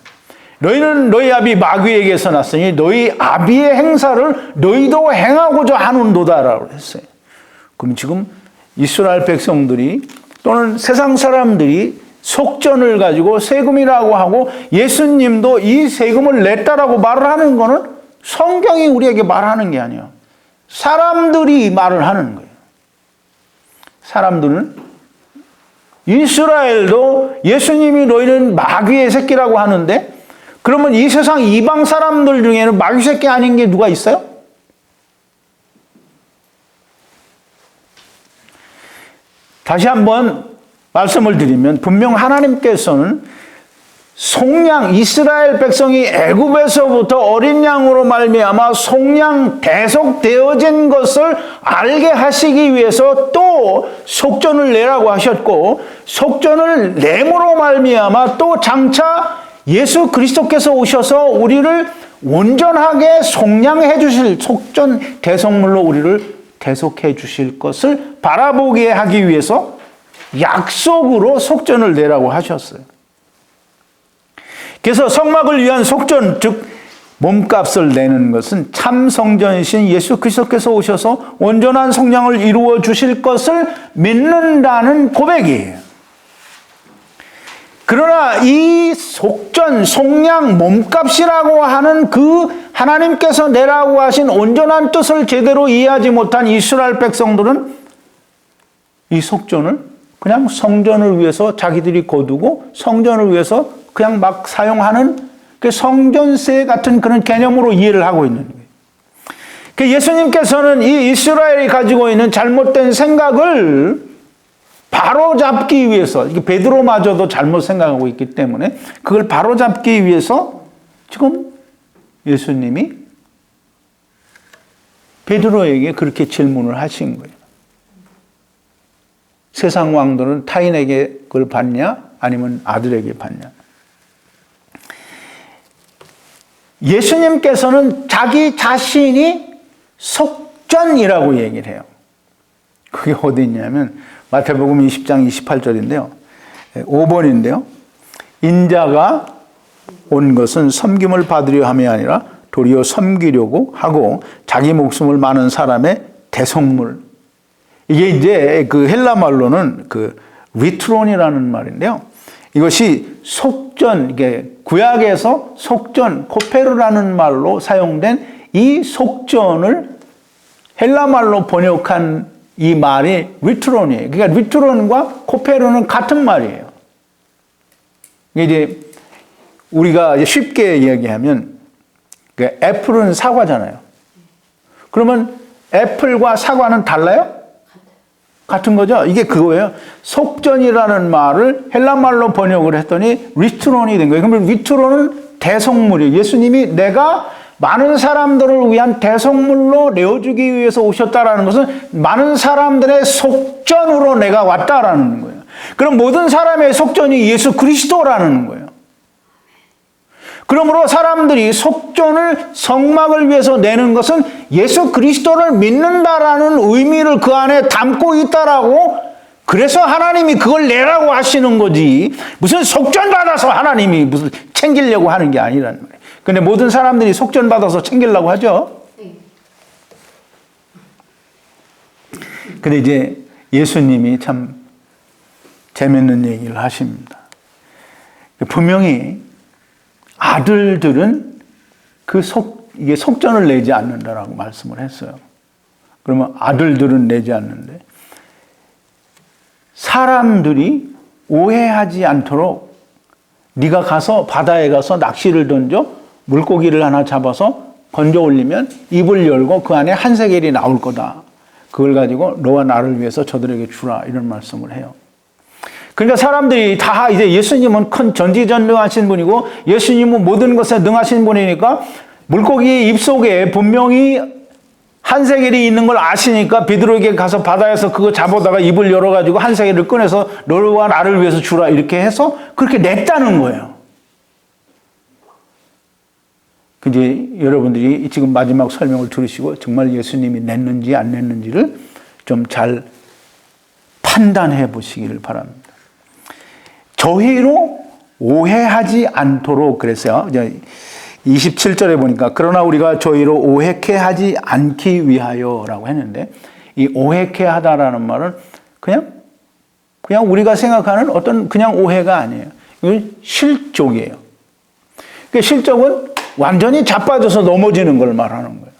너희는 너희 아비 마귀에게서 났으니 너희 아비의 행사를 너희도 행하고자 하는도다라고 했어요. 그럼 지금 이스라엘 백성들이 또는 세상 사람들이 속전을 가지고 세금이라고 하고 예수님도 이 세금을 냈다라고 말을 하는 거는 성경이 우리에게 말하는 게 아니에요. 사람들이 말을 하는 거예요. 사람들은 이스라엘도 예수님이 너희는 마귀의 새끼라고 하는데 그러면 이 세상 이방 사람들 중에는 마귀 새끼 아닌 게 누가 있어요? 다시 한번 말씀을 드리면 분명 하나님께서는 속량 이스라엘 백성이 애굽에서부터 어린 양으로 말미암아 속량 대속되어진 것을 알게 하시기 위해서 또 속전을 내라고 하셨고 속전을 내므로 말미암아 또 장차 예수 그리스도께서 오셔서 우리를 온전하게 속량해 주실 속전 대속물로 우리를 대속해 주실 것을 바라보게 하기 위해서 약속으로 속전을 내라고 하셨어요. 그래서 성막을 위한 속전, 즉 몸값을 내는 것은 참 성전이신 예수 그리스도께서 오셔서 온전한 속량을 이루어 주실 것을 믿는다는 고백이에요. 그러나 이 속전, 속량, 몸값이라고 하는 그 하나님께서 내라고 하신 온전한 뜻을 제대로 이해하지 못한 이스라엘 백성들은 이 속전을 그냥 성전을 위해서 자기들이 거두고 성전을 위해서 그냥 막 사용하는 그 성전세 같은 그런 개념으로 이해를 하고 있는 거예요. 그 예수님께서는 이 이스라엘이 가지고 있는 잘못된 생각을 바로잡기 위해서, 이게 베드로마저도 잘못 생각하고 있기 때문에 그걸 바로잡기 위해서 지금 예수님이 베드로에게 그렇게 질문을 하신 거예요. 세상 왕들은 타인에게 그걸 받냐? 아니면 아들에게 받냐? 예수님께서는 자기 자신이 속전이라고 얘기를 해요. 그게 어디 있냐면 마태복음 20장 28절인데요. 5번인데요. 인자가 온 것은 섬김을 받으려 함이 아니라 도리어 섬기려고 하고 자기 목숨을 많은 사람의 대속물. 이게 이제 그 헬라 말로는 그 리트론이라는 말인데요. 이것이 속전, 이게 구약에서 속전, 코페르라는 말로 사용된 이 속전을 헬라 말로 번역한 이 말이 리트론이에요. 그러니까 리트론과 코페르는 같은 말이에요. 이제 우리가 이제 쉽게 이야기하면 애플은 사과잖아요. 그러면 애플과 사과는 달라요? 같은 거죠. 이게 그거예요. 속전이라는 말을 헬라말로 번역을 했더니 리트론이 된 거예요. 그러면 리트론은 대속물이에요. 예수님이 내가 많은 사람들을 위한 대속물로 내어주기 위해서 오셨다라는 것은 많은 사람들의 속전으로 내가 왔다라는 거예요. 그럼 모든 사람의 속전이 예수 그리스도라는 거예요. 그러므로 사람들이 속전을 성막을 위해서 내는 것은 예수 그리스도를 믿는다라는 의미를 그 안에 담고 있다라고, 그래서 하나님이 그걸 내라고 하시는 거지, 무슨 속전 받아서 하나님이 무슨 챙기려고 하는 게 아니라는 거예요. 근데 모든 사람들이 속전 받아서 챙기려고 하죠. 근데 이제 예수님이 참 재밌는 얘기를 하십니다. 분명히 아들들은 이게 속전을 내지 않는다라고 말씀을 했어요. 그러면 아들들은 내지 않는데, 사람들이 오해하지 않도록 네가 가서 바다에 가서 낚시를 던져 물고기를 하나 잡아서 건져 올리면 입을 열고 그 안에 한 세겔이 나올 거다. 그걸 가지고 너와 나를 위해서 저들에게 주라. 이런 말씀을 해요. 그러니까 사람들이 다 이제 예수님은 큰 전지전능하신 분이고 예수님은 모든 것에 능하신 분이니까 물고기의 입속에 분명히 한 세겔이 있는 걸 아시니까 베드로에게 가서 바다에서 그거 잡아다가 입을 열어가지고 한 세겔을 꺼내서 너와 나를 위해서 주라. 이렇게 해서 그렇게 냈다는 거예요. 이제 여러분들이 지금 마지막 설명을 들으시고 정말 예수님이 냈는지 안 냈는지를 좀 잘 판단해 보시기를 바랍니다. 저희로 오해하지 않도록 그랬어요. 27절에 보니까 그러나 우리가 저희로 오해케 하지 않기 위하여라고 했는데, 이 오해케 하다라는 말은 그냥 우리가 생각하는 어떤 그냥 오해가 아니에요. 이건 실족이에요. 그 실족은 완전히 자빠져서 넘어지는 걸 말하는 거예요.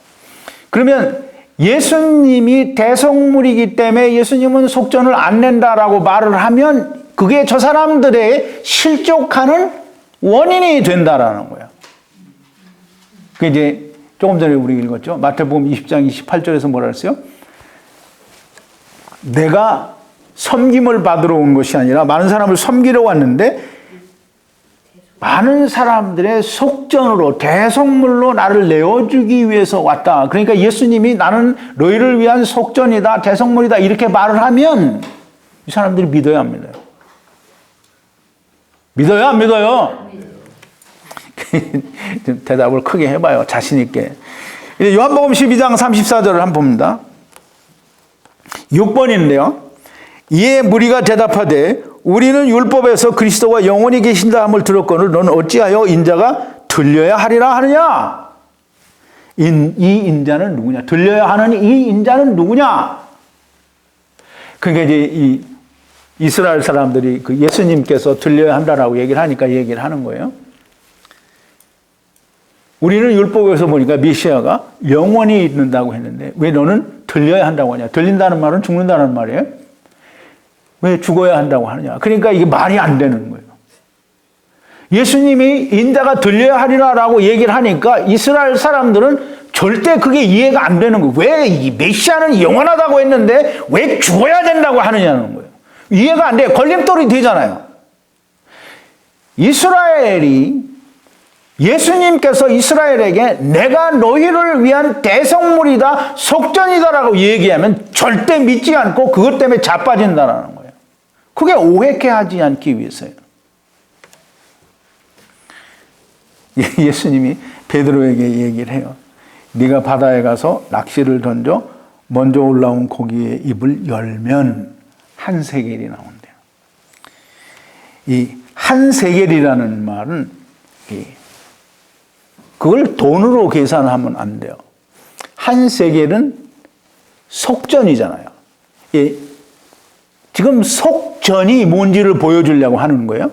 그러면 예수님이 대속물이기 때문에 예수님은 속전을 안 낸다라고 말을 하면 그게 저 사람들의 실족하는 원인이 된다라는 거예요. 그 이제 조금 전에 우리 읽었죠. 마태복음 20장 28절에서 뭐라 했어요? 내가 섬김을 받으러 온 것이 아니라 많은 사람을 섬기러 왔는데 많은 사람들의 속전으로 대속물로 나를 내어주기 위해서 왔다. 그러니까 예수님이 나는 너희를 위한 속전이다, 대속물이다 이렇게 말을 하면 이 사람들이 믿어야 합니다. 믿어요, 안 믿어요? 대답을 크게 해봐요, 자신 있게. 이제 요한복음 12장 34절을 한번 봅니다. 6번인데요. 이에 무리가 대답하되 우리는 율법에서 그리스도가 영원히 계신다 함을 들었거늘 너는 어찌하여 인자가 들려야 하리라 하느냐? 이 인자는 누구냐? 들려야 하는 이 인자는 누구냐? 그러니까 이제 이 이스라엘 사람들이 그 예수님께서 들려야 한다라고 얘기를 하니까 얘기를 하는 거예요. 우리는 율법에서 보니까 메시아가 영원히 있는다고 했는데 왜 너는 들려야 한다고 하냐? 들린다는 말은 죽는다는 말이에요. 왜 죽어야 한다고 하느냐? 그러니까 이게 말이 안 되는 거예요. 예수님이 인자가 들려야 하리라라고 얘기를 하니까 이스라엘 사람들은 절대 그게 이해가 안 되는 거예요. 왜 이 메시아는 영원하다고 했는데 왜 죽어야 된다고 하느냐는 거예요. 이해가 안 돼요. 걸림돌이 되잖아요. 예수님께서 이스라엘에게 내가 너희를 위한 대속물이다, 속전이다라고 얘기하면 절대 믿지 않고 그것 때문에 자빠진다는 거예요. 그게 오해케 하지 않기 위해서예요. 예수님이 베드로에게 얘기를 해요. 네가 바다에 가서 낚시를 던져 먼저 올라온 고기의 입을 열면 한 세겔이 나온대요. 이 한 세겔이라는 말은 그걸 돈으로 계산하면 안 돼요. 한 세겔은 속전이잖아요. 지금 속전이 뭔지를 보여주려고 하는 거예요.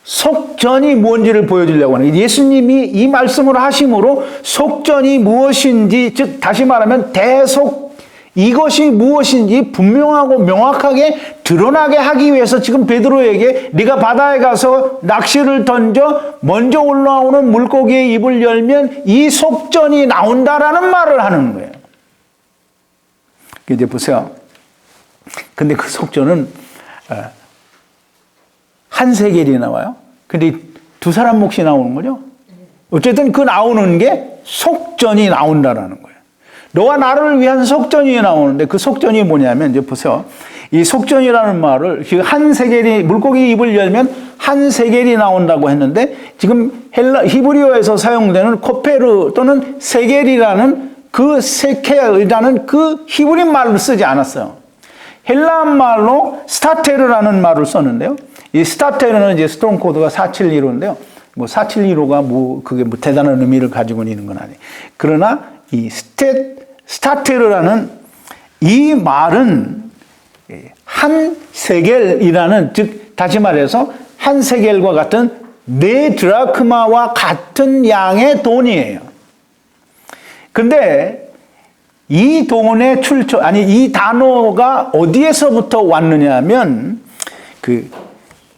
속전이 뭔지를 보여주려고 하는 거예요. 예수님이 이 말씀을 하심으로 속전이 무엇인지, 즉 다시 말하면 이것이 무엇인지 분명하고 명확하게 드러나게 하기 위해서 지금 베드로에게 네가 바다에 가서 낚시를 던져 먼저 올라오는 물고기의 입을 열면 이 속전이 나온다라는 말을 하는 거예요. 이제 보세요. 근데 그 속전은 한 세겔이 나와요. 근데 두 사람 몫이 나오는 거죠. 어쨌든 그 나오는 게 속전이 나온다라는 거예요. 너와 나를 위한 속전이 나오는데 그 속전이 뭐냐면 이제 보세요. 이 속전이라는 말을 한 세겔이 물고기 입을 열면 한 세겔이 나온다고 했는데 지금 히브리어에서 사용되는 코페르 또는 세겔이라는 그 세케라는 그 히브리 말을 쓰지 않았어요. 헬라 말로 스타테르라는 말을 썼는데요. 이 스타테르는 이제 스트롱 코드가 472호인데요. 뭐 472호가 뭐 그게 뭐 대단한 의미를 가지고 있는 건 아니에요. 그러나 이 스타테르라는 이 말은 한 세겔이라는, 즉 다시 말해서 한 세겔과 같은 네 드라크마와 같은 양의 돈이에요. 근데 이 돈의 이 단어가 어디에서부터 왔느냐면 그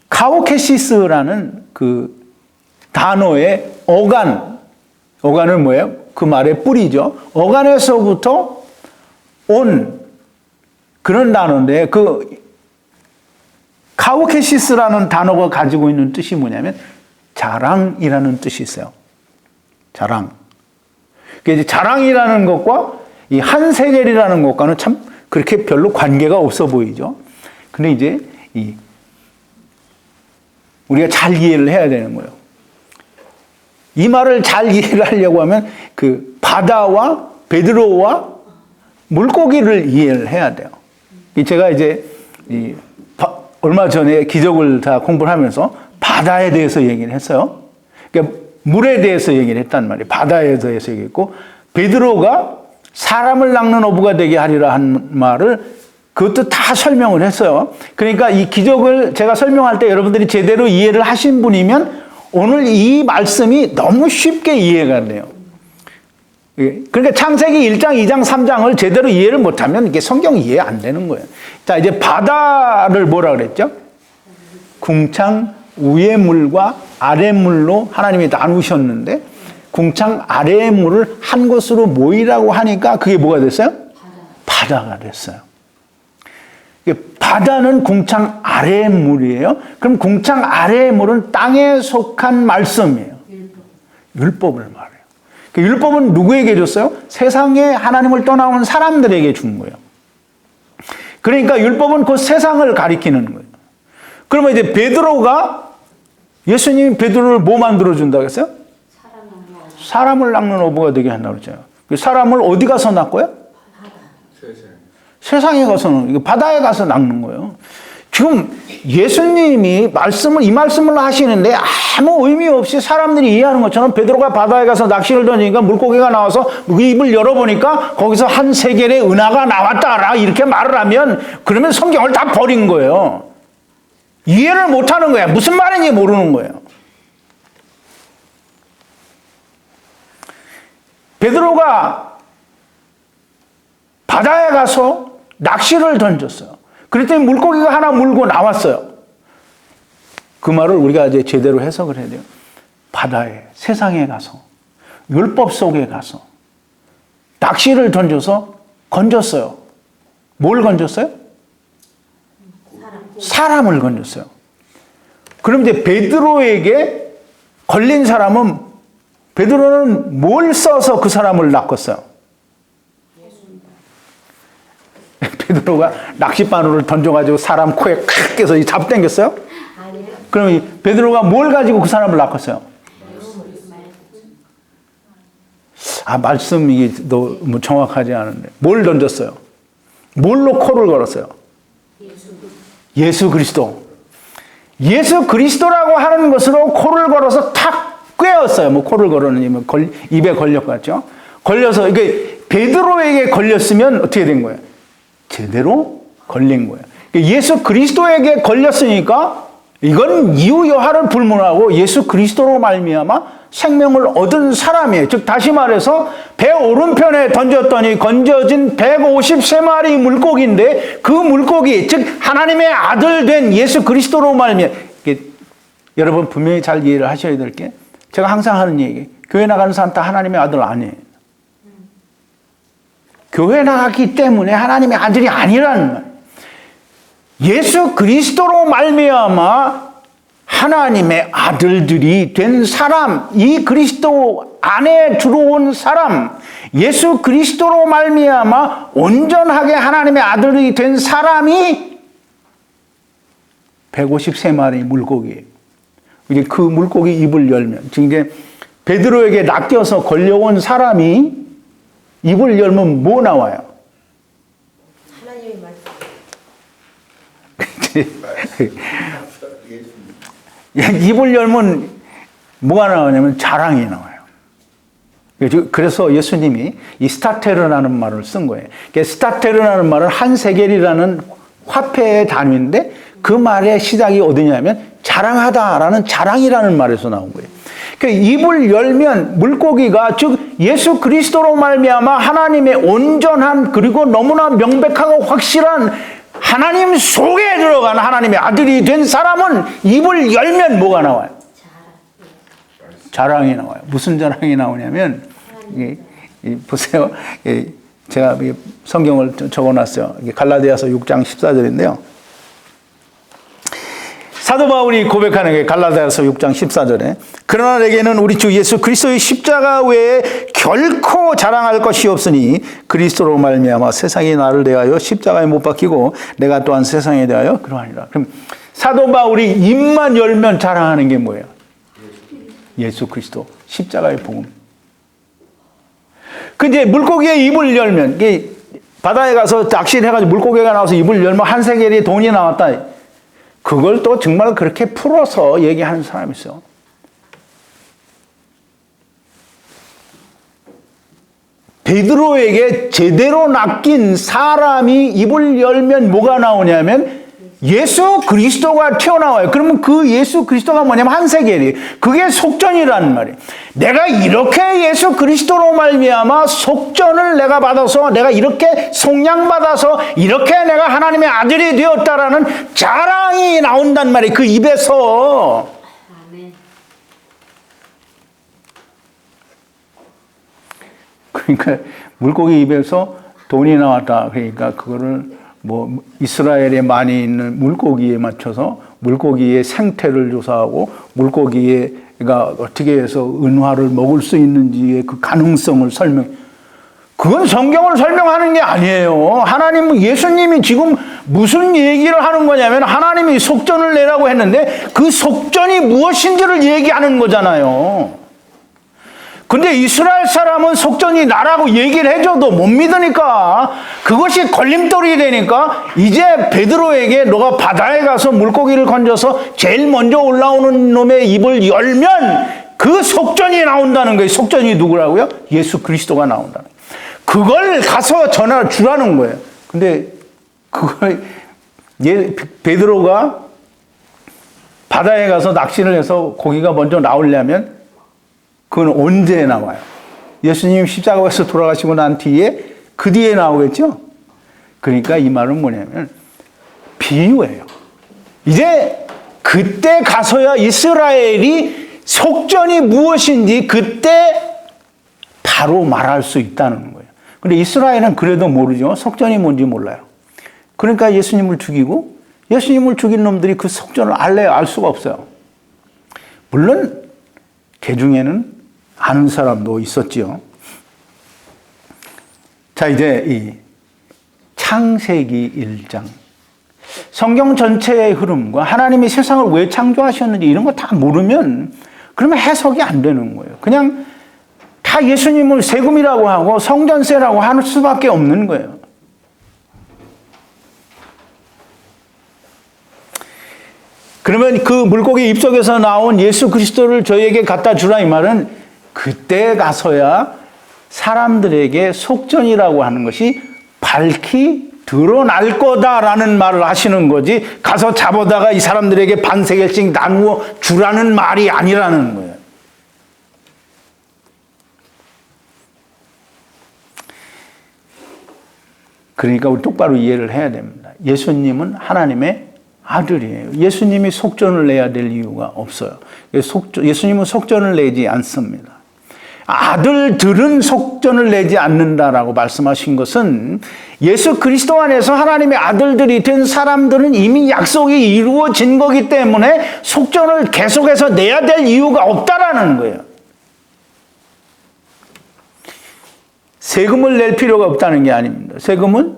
카오케시스라는 그 단어의 어간은 뭐예요? 그 말의 뿌리죠. 어간에서부터 온 그런 단어인데 그 카오케시스라는 단어가 가지고 있는 뜻이 뭐냐면 자랑이라는 뜻이 있어요. 자랑. 그러니까 이제 자랑이라는 것과 이 한 세겔이라는 것과는 참 그렇게 별로 관계가 없어 보이죠. 근데 이제 우리가 잘 이해를 해야 되는 거예요. 이 말을 잘 이해를 하려고 하면 그 바다와 베드로와 물고기를 이해를 해야 돼요. 제가 이제 얼마 전에 기적을 다 공부를 하면서 바다에 대해서 얘기를 했어요. 그러니까 물에 대해서 얘기를 했단 말이에요. 바다에 대해서 얘기했고, 베드로가 사람을 낚는 어부가 되게 하리라 한 말을 그것도 다 설명을 했어요. 그러니까 이 기적을 제가 설명할 때 여러분들이 제대로 이해를 하신 분이면 오늘 이 말씀이 너무 쉽게 이해가 돼요. 그러니까 창세기 1장, 2장, 3장을 제대로 이해를 못하면 이게 성경 이해 안 되는 거예요. 자, 이제 바다를 뭐라 그랬죠? 궁창 위의 물과 아래 물로 하나님이 나누셨는데 궁창 아래의 물을 한 곳으로 모이라고 하니까 그게 뭐가 됐어요? 바다가 됐어요. 바다는 궁창 아래의 물이에요. 그럼 궁창 아래의 물은 땅에 속한 말씀이에요. 율법을 말해요. 그 율법은 누구에게 줬어요? 세상에 하나님을 떠나온 사람들에게 준 거예요. 그러니까 율법은 그 세상을 가리키는 거예요. 그러면 이제 베드로가 예수님이 베드로를 뭐 만들어준다고 했어요? 사람을 낚는 어부가 되게 한다고 그랬잖아요. 그 사람을 어디 가서 낚고요? 세상에 가서는, 바다에 가서 낚는 거예요. 지금 예수님이 이 말씀을 하시는데 아무 의미 없이 사람들이 이해하는 것처럼 베드로가 바다에 가서 낚시를 던지니까 물고기가 나와서 그 입을 열어보니까 거기서 한 세겔의 은하가 나왔다라 이렇게 말을 하면 그러면 성경을 다 버린 거예요. 이해를 못하는 거야. 무슨 말인지 모르는 거예요. 베드로가 바다에 가서 낚시를 던졌어요. 그랬더니 물고기가 하나 물고 나왔어요. 그 말을 우리가 이제 제대로 해석을 해야 돼요. 바다에, 세상에 가서, 율법 속에 가서 낚시를 던져서 건졌어요. 뭘 건졌어요? 사람을 건졌어요. 그럼 이제 베드로에게 걸린 사람은 베드로는 뭘 써서 그 사람을 낚았어요? 베드로가 낚싯바늘을 던져가지고 사람 코에 콱 깨서 잡당겼어요? 그럼 베드로가 뭘 가지고 그 사람을 낚았어요? 말씀이 너무 정확하지 않은데 뭘 던졌어요? 뭘로 코를 걸었어요? 예수 그리스도. 예수 그리스도라고 하는 것으로 코를 걸어서 탁 꿰었어요. 뭐 코를 걸었느니 입에 걸렸겠죠. 걸려서 이게 베드로에게 걸렸으면 어떻게 된 거예요? 제대로 걸린 거예요. 예수 그리스도에게 걸렸으니까 이건 이유 여하를 불문하고 예수 그리스도로 말미암아 생명을 얻은 사람이에요. 즉 다시 말해서 배 오른편에 던졌더니 건져진 153마리 물고기인데 그 물고기 즉 하나님의 아들 된 예수 그리스도로 말미암아 여러분 분명히 잘 이해를 하셔야 될 게 제가 항상 하는 얘기 교회 나가는 사람 다 하나님의 아들 아니에요. 교회 나갔기 때문에 하나님의 아들이 아니라는 말. 예수 그리스도로 말미암아 하나님의 아들들이 된 사람, 이 그리스도 안에 들어온 사람, 예수 그리스도로 말미암아 온전하게 하나님의 아들이 된 사람이 153마리 물고기예요. 이제 그 물고기 입을 열면, 지금 이제 베드로에게 낚여서 걸려온 사람이 입을 열면 뭐 나와요? 하나님의 말씀. 입을 열면 뭐가 나오냐면 자랑이 나와요. 그래서 예수님이 이 스타테르라는 말을 쓴 거예요. 스타테르라는 말은 한 세겔이라는 화폐의 단위인데 그 말의 시작이 어디냐면 자랑하다라는 자랑이라는 말에서 나온 거예요. 그러니까 입을 열면 물고기가 즉 예수 그리스도로 말미암아 하나님의 온전한 그리고 너무나 명백하고 확실한 하나님 속에 들어간 하나님의 아들이 된 사람은 입을 열면 뭐가 나와요? 자랑이 나와요. 무슨 자랑이 나오냐면 보세요. 제가 성경을 적어놨어요. 갈라디아서 6장 14절인데요. 사도 바울이 고백하는 게 갈라디아서 6장 14절에 그러나 내게는 우리 주 예수 그리스도의 십자가 외에 결코 자랑할 것이 없으니 그리스도로 말미암아 세상이 나를 대하여 십자가에 못 박히고 내가 또한 세상에 대하여 그러하니라. 그럼 사도 바울이 입만 열면 자랑하는 게 뭐예요? 예수 그리스도 십자가의 복음. 근데 물고기의 입을 열면 바다에 가서 낚시를 해가지고 물고기가 나와서 입을 열면 한 세겔이 돈이 나왔다. 그걸 또 정말 그렇게 풀어서 얘기하는 사람이 있어요. 베드로에게 제대로 낚인 사람이 입을 열면 뭐가 나오냐면 예수 그리스도가 튀어나와요. 그러면 그 예수 그리스도가 뭐냐면 한 세겔이 그게 속전이라는 말이에요. 내가 이렇게 예수 그리스도로 말미암아 속전을 내가 받아서 내가 이렇게 속량받아서 이렇게 내가 하나님의 아들이 되었다라는 자랑이 나온단 말이에요. 그 입에서. 아멘. 그러니까 물고기 입에서 돈이 나왔다. 그러니까 그거를 뭐 이스라엘에 많이 있는 물고기에 맞춰서 물고기의 생태를 조사하고 물고기가 어떻게 해서 은화를 먹을 수 있는지의 그 가능성을 그건 성경을 설명하는 게 아니에요. 하나님은 예수님이 지금 무슨 얘기를 하는 거냐면 하나님이 속전을 내라고 했는데 그 속전이 무엇인지를 얘기하는 거잖아요. 근데 이스라엘 사람은 속전이 나라고 얘기를 해줘도 못 믿으니까 그것이 걸림돌이 되니까 이제 베드로에게 너가 바다에 가서 물고기를 건져서 제일 먼저 올라오는 놈의 입을 열면 그 속전이 나온다는 거예요. 속전이 누구라고요? 예수 그리스도가 나온다는 거예요. 그걸 가서 전화 주라는 거예요. 근데 그걸 베드로가 바다에 가서 낚시를 해서 고기가 먼저 나오려면 그건 언제 나와요? 예수님 십자가에서 돌아가시고 난 뒤에 그 뒤에 나오겠죠? 그러니까 이 말은 뭐냐면 비유예요. 이제 그때 가서야 이스라엘이 속전이 무엇인지 그때 바로 말할 수 있다는 거예요. 근데 이스라엘은 그래도 모르죠. 속전이 뭔지 몰라요. 그러니까 예수님을 죽이고 예수님을 죽인 놈들이 그 속전을 알 수가 없어요. 물론 그 중에는 아는 사람도 있었지요. 자, 이제 이 창세기 1장. 성경 전체의 흐름과 하나님이 세상을 왜 창조하셨는지 이런 거 다 모르면 그러면 해석이 안 되는 거예요. 그냥 다 예수님을 세금이라고 하고 성전세라고 할 수밖에 없는 거예요. 그러면 그 물고기 입속에서 나온 예수 그리스도를 저희에게 갖다 주라 이 말은 그때 가서야 사람들에게 속전이라고 하는 것이 밝히 드러날 거다라는 말을 하시는 거지 가서 잡아다가 이 사람들에게 반세겔씩 나누어 주라는 말이 아니라는 거예요. 그러니까 우리 똑바로 이해를 해야 됩니다. 예수님은 하나님의 아들이에요. 예수님이 속전을 내야 될 이유가 없어요. 예수님은 속전을 내지 않습니다. 아들들은 속전을 내지 않는다라고 말씀하신 것은 예수 그리스도 안에서 하나님의 아들들이 된 사람들은 이미 약속이 이루어진 거기 때문에 속전을 계속해서 내야 될 이유가 없다라는 거예요. 세금을 낼 필요가 없다는 게 아닙니다. 세금은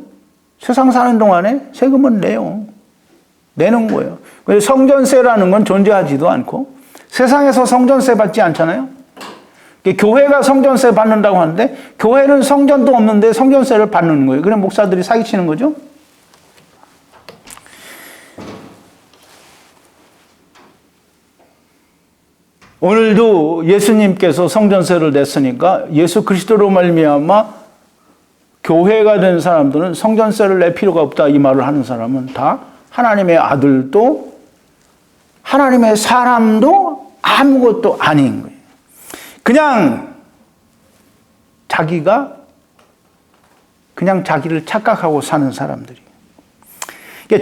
세상 사는 동안에 세금은 내요. 내는 거예요. 그래서 성전세라는 건 존재하지도 않고 세상에서 성전세 받지 않잖아요. 교회가 성전세 받는다고 하는데 교회는 성전도 없는데 성전세를 받는 거예요. 그럼 목사들이 사기치는 거죠. 오늘도 예수님께서 성전세를 냈으니까 예수 그리스도로 말미암아 교회가 된 사람들은 성전세를 낼 필요가 없다 이 말을 하는 사람은 다 하나님의 아들도 하나님의 사람도 아무것도 아닌 거예요. 그냥 자기를 착각하고 사는 사람들이.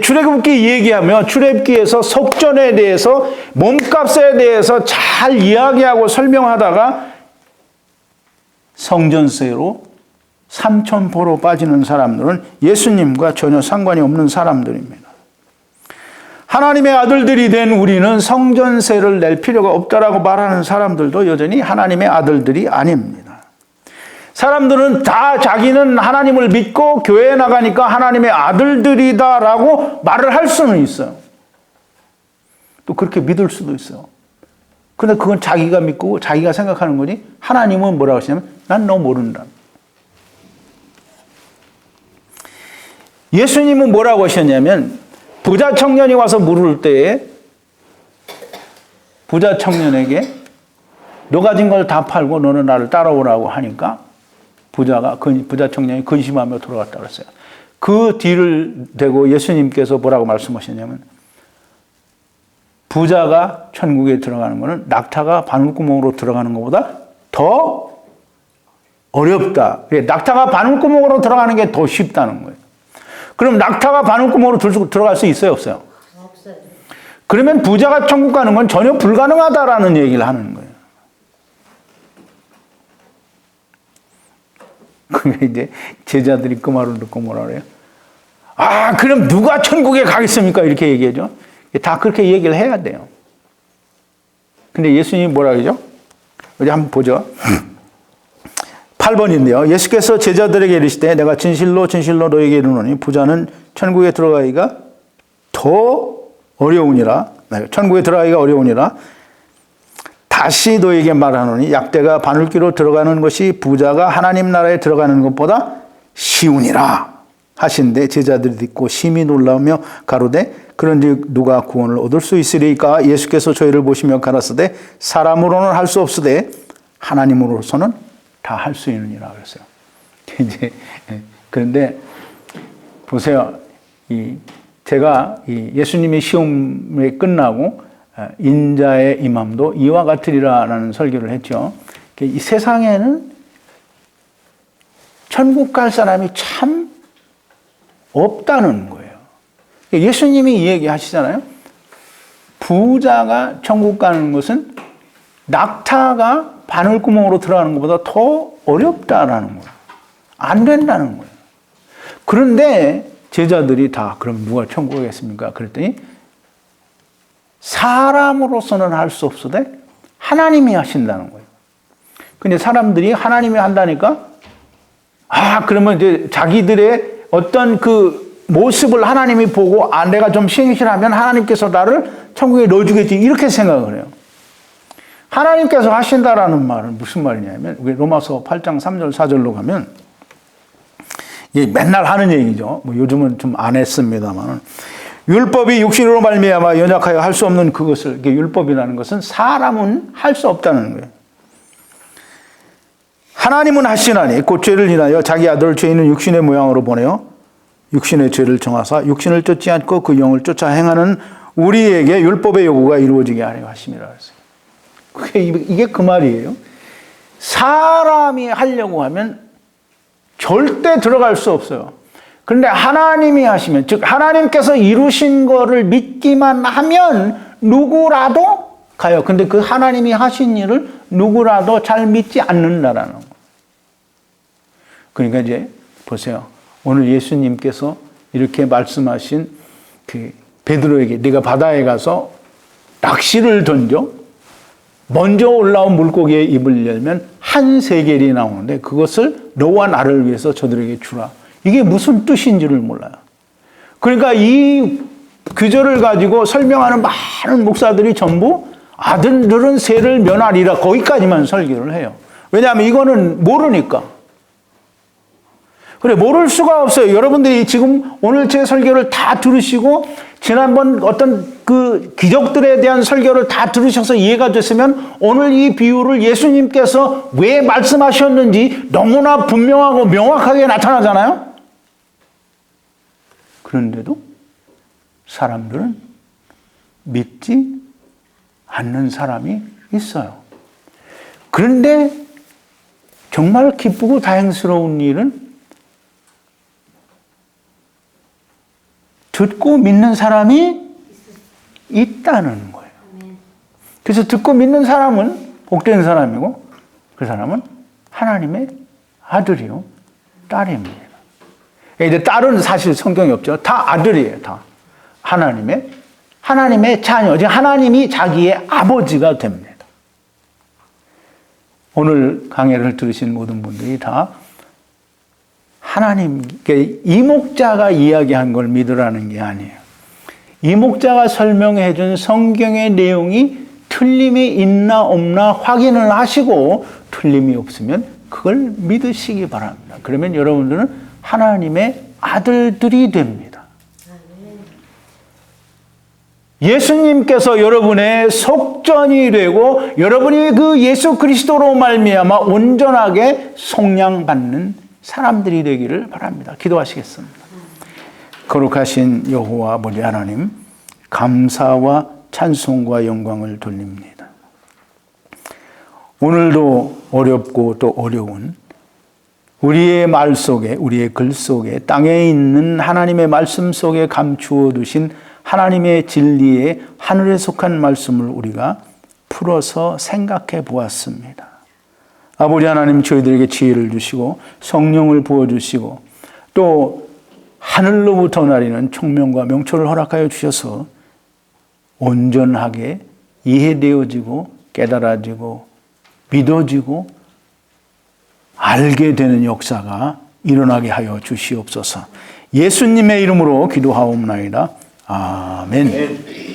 출애굽기 얘기하며 출애굽기에서 속전에 대해서 몸값에 대해서 잘 이야기하고 설명하다가 성전세로 삼천포로 빠지는 사람들은 예수님과 전혀 상관이 없는 사람들입니다. 하나님의 아들들이 된 우리는 성전세를 낼 필요가 없다라고 말하는 사람들도 여전히 하나님의 아들들이 아닙니다. 사람들은 다 자기는 하나님을 믿고 교회에 나가니까 하나님의 아들들이다라고 말을 할 수는 있어요. 또 그렇게 믿을 수도 있어요. 그런데 그건 자기가 믿고 자기가 생각하는 거지 하나님은 뭐라고 하시냐면 난 너 모른다. 예수님은 뭐라고 하셨냐면 부자 청년이 와서 물을 때에 부자 청년에게 너 가진 걸 다 팔고 너는 나를 따라오라고 하니까 부자 청년이 근심하며 돌아갔다 그랬어요. 그 뒤를 대고 예수님께서 뭐라고 말씀하셨냐면 부자가 천국에 들어가는 것은 낙타가 바늘구멍으로 들어가는 것보다 더 어렵다. 낙타가 바늘구멍으로 들어가는 게 더 쉽다는 거예요. 그럼 낙타가 바늘구멍으로 들어갈 수 있어요, 없어요? 없어요. 그러면 부자가 천국 가는 건 전혀 불가능하다라는 얘기를 하는 거예요. 그게 이제 제자들이 그 말을 듣고 뭐라 그래요? 아, 그럼 누가 천국에 가겠습니까? 이렇게 얘기하죠. 다 그렇게 얘기를 해야 돼요. 근데 예수님이 뭐라 그러죠? 어디 한번 보죠. 8번인데요. 예수께서 제자들에게 이르시되 내가 진실로 진실로 너에게 이르노니 부자는 천국에 들어가기가 더 어려우니라. 천국에 들어가기가 어려우니라. 다시 너에게 말하노니 약대가 바늘귀로 들어가는 것이 부자가 하나님 나라에 들어가는 것보다 쉬우니라 하신데 제자들이 듣고 심히 놀라며 가로되 그런즉 누가 구원을 얻을 수 있으리까? 예수께서 저희를 보시며 가라사대 사람으로는 할 수 없으되 하나님으로서는 다 할 수 있느니라 그랬어요. 이제 그런데 보세요. 제가 예수님의 시험이 끝나고 인자의 임함도 이와 같으리라라는 설교를 했죠. 이 세상에는 천국 갈 사람이 참 없다는 거예요. 예수님이 얘기하시잖아요. 부자가 천국 가는 것은 낙타가 바늘구멍으로 들어가는 것보다 더 어렵다라는 거예요. 안 된다는 거예요. 그런데 제자들이 다 그럼 누가 천국에 가겠습니까? 그랬더니 사람으로서는 할 수 없으되 하나님이 하신다는 거예요. 근데 사람들이 하나님이 한다니까 그러면 이제 자기들의 어떤 그 모습을 하나님이 보고 내가 좀 신실하면 하나님께서 나를 천국에 넣어주겠지 이렇게 생각을 해요. 하나님께서 하신다라는 말은 무슨 말이냐면 우리 로마서 8장 3절 4절로 가면 맨날 하는 얘기죠. 뭐 요즘은 좀 안 했습니다만 율법이 육신으로 말미암아 연약하여 할 수 없는 그것을 율법이라는 것은 사람은 할 수 없다는 거예요. 하나님은 하시나니 곧 죄를 인하여 자기 아들을 죄 있는 육신의 모양으로 보내어 육신의 죄를 정하사 육신을 쫓지 않고 그 영을 쫓아 행하는 우리에게 율법의 요구가 이루어지게 하려 하심이라 했어요. 이게 그 말이에요. 사람이 하려고 하면 절대 들어갈 수 없어요. 그런데 하나님이 하시면, 즉 하나님께서 이루신 거를 믿기만 하면 누구라도 가요. 근데 그 하나님이 하신 일을 누구라도 잘 믿지 않는다라는 거예요. 그러니까 이제 보세요. 오늘 예수님께서 이렇게 말씀하신 그 베드로에게 네가 바다에 가서 낚시를 던져 먼저 올라온 물고기의 입을 열면 한 세겔이 나오는데 그것을 너와 나를 위해서 저들에게 주라. 이게 무슨 뜻인지를 몰라요. 그러니까 이 규절을 가지고 설명하는 많은 목사들이 전부 아들들은 세를 면하리라 거기까지만 설교를 해요. 왜냐하면 이거는 모르니까. 그래, 모를 수가 없어요. 여러분들이 지금 오늘 제 설교를 다 들으시고 지난번 어떤 그 기적들에 대한 설교를 다 들으셔서 이해가 됐으면 오늘 이 비유를 예수님께서 왜 말씀하셨는지 너무나 분명하고 명확하게 나타나잖아요. 그런데도 사람들은 믿지 않는 사람이 있어요. 그런데 정말 기쁘고 다행스러운 일은 듣고 믿는 사람이 있다는 거예요. 그래서 듣고 믿는 사람은 복된 사람이고 그 사람은 하나님의 아들이요 딸입니다. 이제 딸은 사실 성경이 없죠. 다 아들이에요. 다 하나님의 자녀, 하나님이 자기의 아버지가 됩니다. 오늘 강해를 들으신 모든 분들이 다 하나님께 이목자가 이야기한 걸 믿으라는 게 아니에요. 이목자가 설명해 준 성경의 내용이 틀림이 있나 없나 확인을 하시고 틀림이 없으면 그걸 믿으시기 바랍니다. 그러면 여러분들은 하나님의 아들들이 됩니다. 예수님께서 여러분의 속전이 되고 여러분이 그 예수 그리스도로 말미암아 온전하게 속량받는 사람들이 되기를 바랍니다. 기도하시겠습니다. 거룩하신 여호와 아버지 하나님, 감사와 찬송과 영광을 돌립니다. 오늘도 어렵고 또 어려운 우리의 말 속에, 우리의 글 속에, 땅에 있는 하나님의 말씀 속에 감추어 두신 하나님의 진리의 하늘에 속한 말씀을 우리가 풀어서 생각해 보았습니다. 아버지 하나님, 저희들에게 지혜를 주시고 성령을 부어주시고 또 하늘로부터 나리는 총명과 명철을 허락하여 주셔서 온전하게 이해되어지고 깨달아지고 믿어지고 알게 되는 역사가 일어나게 하여 주시옵소서. 예수님의 이름으로 기도하옵나이다. 아멘.